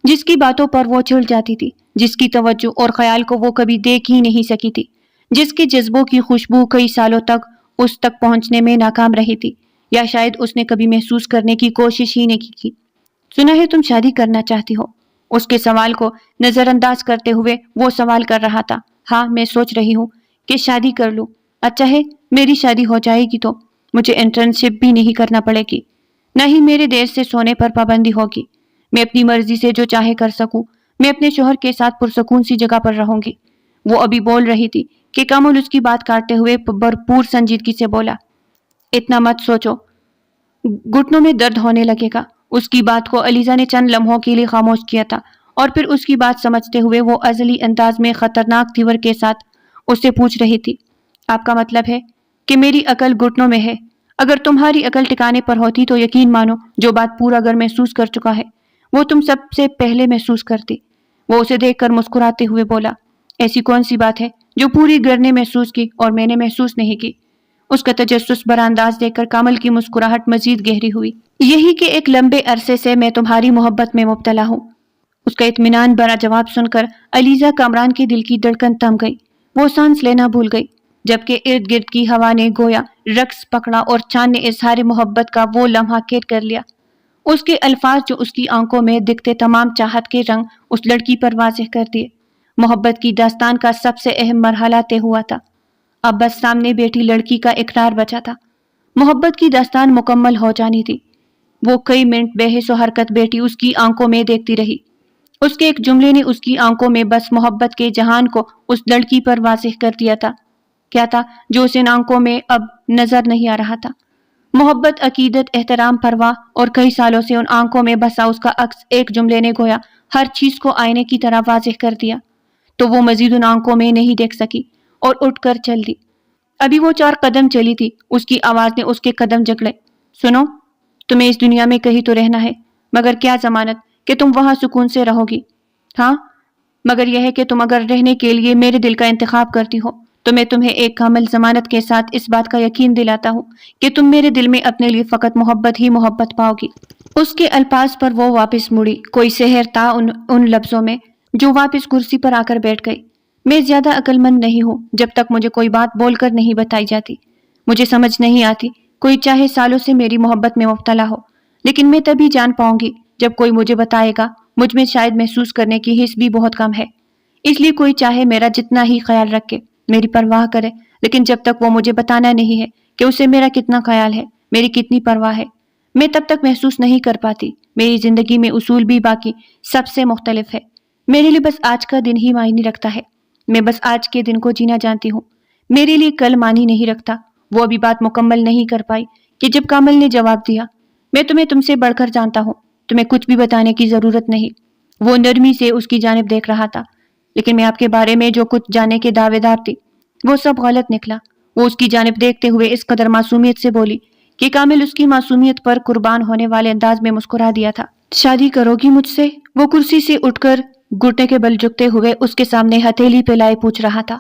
جس کی باتوں پر وہ چڑ جاتی تھی، جس کی توجہ اور خیال کو وہ کبھی دیکھ ہی نہیں سکی تھی، جس کے جذبوں کی خوشبو کئی سالوں تک اس تک پہنچنے میں ناکام رہی تھی، یا شاید اس نے کبھی محسوس کرنے کی کوشش ہی نہیں کی۔ سنا ہے تم شادی کرنا چاہتی ہو؟ اس کے سوال کو نظر انداز کرتے ہوئے وہ سوال کر رہا تھا۔ ہاں، میں سوچ رہی ہوں کہ شادی کر لوں۔ اچھا ہے، میری شادی ہو جائے گی تو مجھے انٹرنشپ بھی نہیں کرنا پڑے گی، نہ ہی میرے دیر سے سونے پر پابندی ہوگی۔ میں اپنی مرضی سے جو چاہے کر سکوں۔ میں اپنے شوہر کے ساتھ پرسکون سی جگہ پر رہوں گی۔ وہ ابھی بول رہی تھی کہ کامل اس کی بات کاٹتے ہوئے بھرپور سنجیدگی سے بولا، اتنا مت سوچو، گھٹنوں میں درد ہونے لگے گا۔ اس کی بات کو علیزہ نے چند لمحوں کے لیے خاموش کیا تھا، اور پھر اس کی بات سمجھتے ہوئے وہ ازلی انداز میں خطرناک تیور کے ساتھ اس سے پوچھ رہی تھی، آپ کا مطلب ہے کہ میری عقل گھٹنوں میں ہے؟ اگر تمہاری عقل ٹھکانے پر ہوتی تو یقین مانو جو بات پورا گھر محسوس کر چکا ہے وہ تم سب سے پہلے محسوس کرتی۔ وہ اسے دیکھ کر مسکراتے ہوئے بولا، ایسی کون سی بات ہے جو پوری گھر نے محسوس کی اور میں نے محسوس نہیں کی؟ اس کا تجسس بھرا انداز دیکھ کر کامل کی مسکراہٹ مزید گہری ہوئی۔ یہی کہ ایک لمبے عرصے سے میں تمہاری محبت میں مبتلا ہوں۔ اس کا اطمینان بھرا جواب سن کر علیزہ کامران کے دل کی دھڑکن تھم گئی۔ وہ سانس لینا بھول گئی، جبکہ ارد گرد کی ہوا نے گویا رقص پکڑا اور چاند نے اظہار محبت کا وہ لمحہ قید کر لیا۔ اس کے الفاظ جو اس کی آنکھوں میں دکھتے تمام چاہت کے رنگ اس لڑکی پر واضح کر دیے۔ محبت کی داستان کا سب سے اہم مرحلہ طے ہوا تھا۔ اب بس سامنے بیٹھی لڑکی کا اقرار بچا تھا۔ محبت کی داستان مکمل ہو جانی تھی۔ وہ کئی منٹ بے حس و حرکت بیٹھی اس کی آنکھوں میں دیکھتی رہی۔ اس کے ایک جملے نے اس کی آنکھوں میں بس محبت کے جہان کو اس لڑکی پر واضح کر دیا تھا۔ کیا تھا جو اس ان آنکھوں میں اب نظر نہیں آ رہا تھا؟ محبت، عقیدت، احترام، پرواہ، اور کئی سالوں سے ان آنکھوں میں بسا اس کا عکس ایک جملے نے گویا ہر چیز کو آئینے کی طرح واضح کر دیا۔ تو وہ مزید ان آنکھوں میں نہیں دیکھ سکی اور اٹھ کر چل دی۔ ابھی وہ 4 قدم چلی تھی، اس کی آواز نے اس کے قدم جکڑے۔ سنو، تمہیں اس دنیا میں کہیں تو رہنا ہے، مگر کیا ضمانت کہ تم وہاں سکون سے رہو گی؟ ہاں، مگر یہ ہے کہ تم اگر رہنے کے لیے میرے دل کا انتخاب کرتی ہو تو میں تمہیں ایک کامل ضمانت کے ساتھ اس بات کا یقین دلاتا ہوں کہ تم میرے دل میں اپنے لیے فقط محبت ہی محبت پاؤ گی۔ اس کے الفاظ پر وہ واپس مڑی۔ کوئی سحر تھا ان لفظوں میں جو واپس کرسی پر آ کر بیٹھ گئی۔ میں زیادہ عقل مند نہیں ہوں جب تک مجھے کوئی بات بول کر نہیں بتائی جاتی۔ مجھے سمجھ نہیں آتی، کوئی چاہے سالوں سے میری محبت میں مبتلا ہو، لیکن میں تبھی جان پاؤں گی جب کوئی مجھے بتائے گا۔ مجھ میں شاید محسوس کرنے کی حس بھی بہت کم ہے، اس لیے کوئی چاہے میرا جتنا ہی خیال رکھے، میری پرواہ کرے، لیکن جب تک وہ مجھے بتانا نہیں ہے کہ اسے میرا کتنا خیال ہے، میری کتنی پرواہ ہے، میں تب تک محسوس نہیں کر پاتی۔ میری زندگی میں اصول بھی باقی سب سے مختلف ہے۔ میرے لیے بس آج کا دن ہی معنی رکھتا ہے۔ میں بس آج کے دن کو جینا جانتی ہوں۔ میرے لیے کل معنی نہیں رکھتا۔ وہ ابھی بات مکمل نہیں کر پائی کہ جب کامل نے جواب دیا، میں تمہیں تم سے بڑھ کر جانتا ہوں، تمہیں کچھ بھی بتانے کی ضرورت نہیں۔ وہ نرمی سے اس کی جانب دیکھ رہا تھا، لیکن میں آپ کے بارے میں جو کچھ جانے کے دعوے دار تھی وہ سب غلط نکلا۔ وہ اس کی جانب دیکھتے ہوئے اس قدر معصومیت سے بولی کہ کامل اس کی معصومیت پر قربان ہونے والے انداز میں مسکرا دیا تھا۔ شادی کرو گی مجھ سے؟ وہ کرسی سے اٹھ کر گھٹنے کے بل جھکتے ہوئے اس کے سامنے ہتھیلی پہ لائے پوچھ رہا تھا۔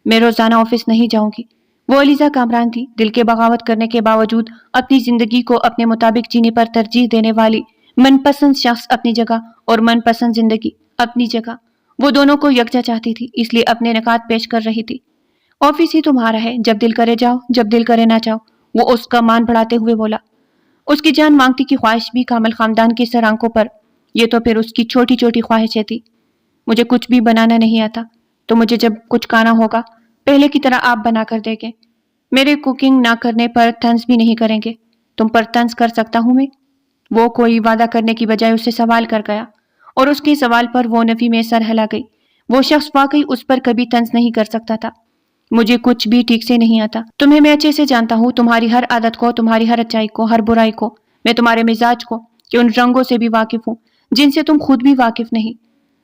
میں روزانہ آفس نہیں جاؤں گی۔ وہ علیزہ کامران تھی، دل کے بغاوت کرنے کے باوجود اپنی زندگی کو اپنے مطابق جینے پر ترجیح دینے والی من پسند شخص اپنی جگہ اور من پسند زندگی اپنی جگہ، وہ دونوں کو یکجا چاہتی تھی، اس لیے اپنے نکات پیش کر رہی تھی۔ آفس ہی تمہارا ہے، جب دل کرے جاؤ، جب دل کرے نہ جاؤ، وہ اس کا مان بڑھاتے ہوئے بولا۔ اس کی جان مانگتی کی خواہش بھی کامل خاندان کی سر آنکھوں پر، یہ تو پھر اس کی چھوٹی چھوٹی خواہشیں تھی۔ مجھے کچھ بھی بنانا نہیں آتا، تو مجھے جب کچھ کھانا ہوگا پہلے کی طرح آپ بنا کر دیں گے۔ میرے کوکنگ نہ کرنے پر طنز بھی نہیں کریں گے۔ تم پر طنز کر سکتا ہوں میں؟ وہ کوئی وعدہ کرنے کی بجائے اس سے سوال کر گیا، اور اس کے سوال پر وہ نفی میں سر ہلا گئی۔ وہ شخص واقعی اس پر کبھی طنز نہیں کر سکتا تھا۔ مجھے کچھ بھی ٹھیک سے نہیں آتا، تمہیں میں اچھے سے جانتا ہوں، تمہاری ہر عادت کو، تمہاری ہر اچائی کو، ہر برائی کو، میں تمہارے مزاج کو، کہ ان رنگوں سے بھی واقف ہوں جن سے تم خود بھی واقف نہیں۔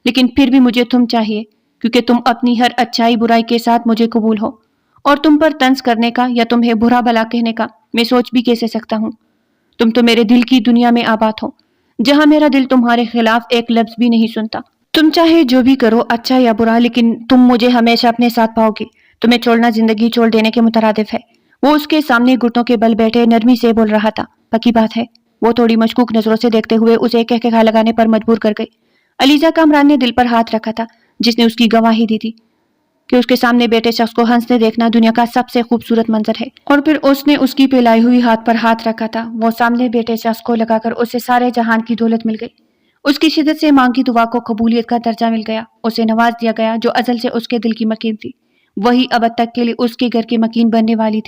لیکن پھر بھی مجھے تم چاہیے، کیونکہ تم اپنی ہر اچھائی برائی کے ساتھ مجھے قبول ہو، اور تم پر طنز کرنے کا یا تمہیں برا بھلا کہنے کا میں سوچ بھی کیسے سکتا ہوں؟ تم تو میرے دل کی دنیا میں آباد ہو، جہاں میرا دل تمہارے خلاف ایک لفظ بھی نہیں سنتا۔ تم چاہے جو بھی کرو، اچھا یا برا، لیکن تم مجھے ہمیشہ اپنے ساتھ پاؤ گی۔ تمہیں چھوڑنا زندگی چھوڑ دینے کے مترادف ہے۔ وہ اس کے سامنے گھٹنوں کے بل بیٹھے نرمی سے بول رہا تھا۔ پکی بات ہے، وہ تھوڑی مشکوک نظروں سے دیکھتے ہوئے اسے کہا لگانے پر مجبور کر گئی۔ علیزہ کامران نے دل پر ہاتھ رکھا تھا، جس نے اس کی گواہی دی تھی کہ اس کے سامنے بیٹھے شخص کو ہنستے دیکھنا دنیا کا سب سے خوبصورت منظر ہے۔ اور پھر اس نے اس کی پھیلائی ہوئی ہاتھ پر ہاتھ رکھا تھا۔ وہ سامنے بیٹھے شخص کو لگا کر اسے سارے جہان کی دولت مل گئی۔ اس کی شدت سے مانگی دعا کو قبولیت کا درجہ مل گیا۔ اسے نواز دیا گیا جو ازل سے اس کے دل کی مکین تھی۔ وہی ابد تک کے لیے اس کے گھر کی مکین بننے والی تھی۔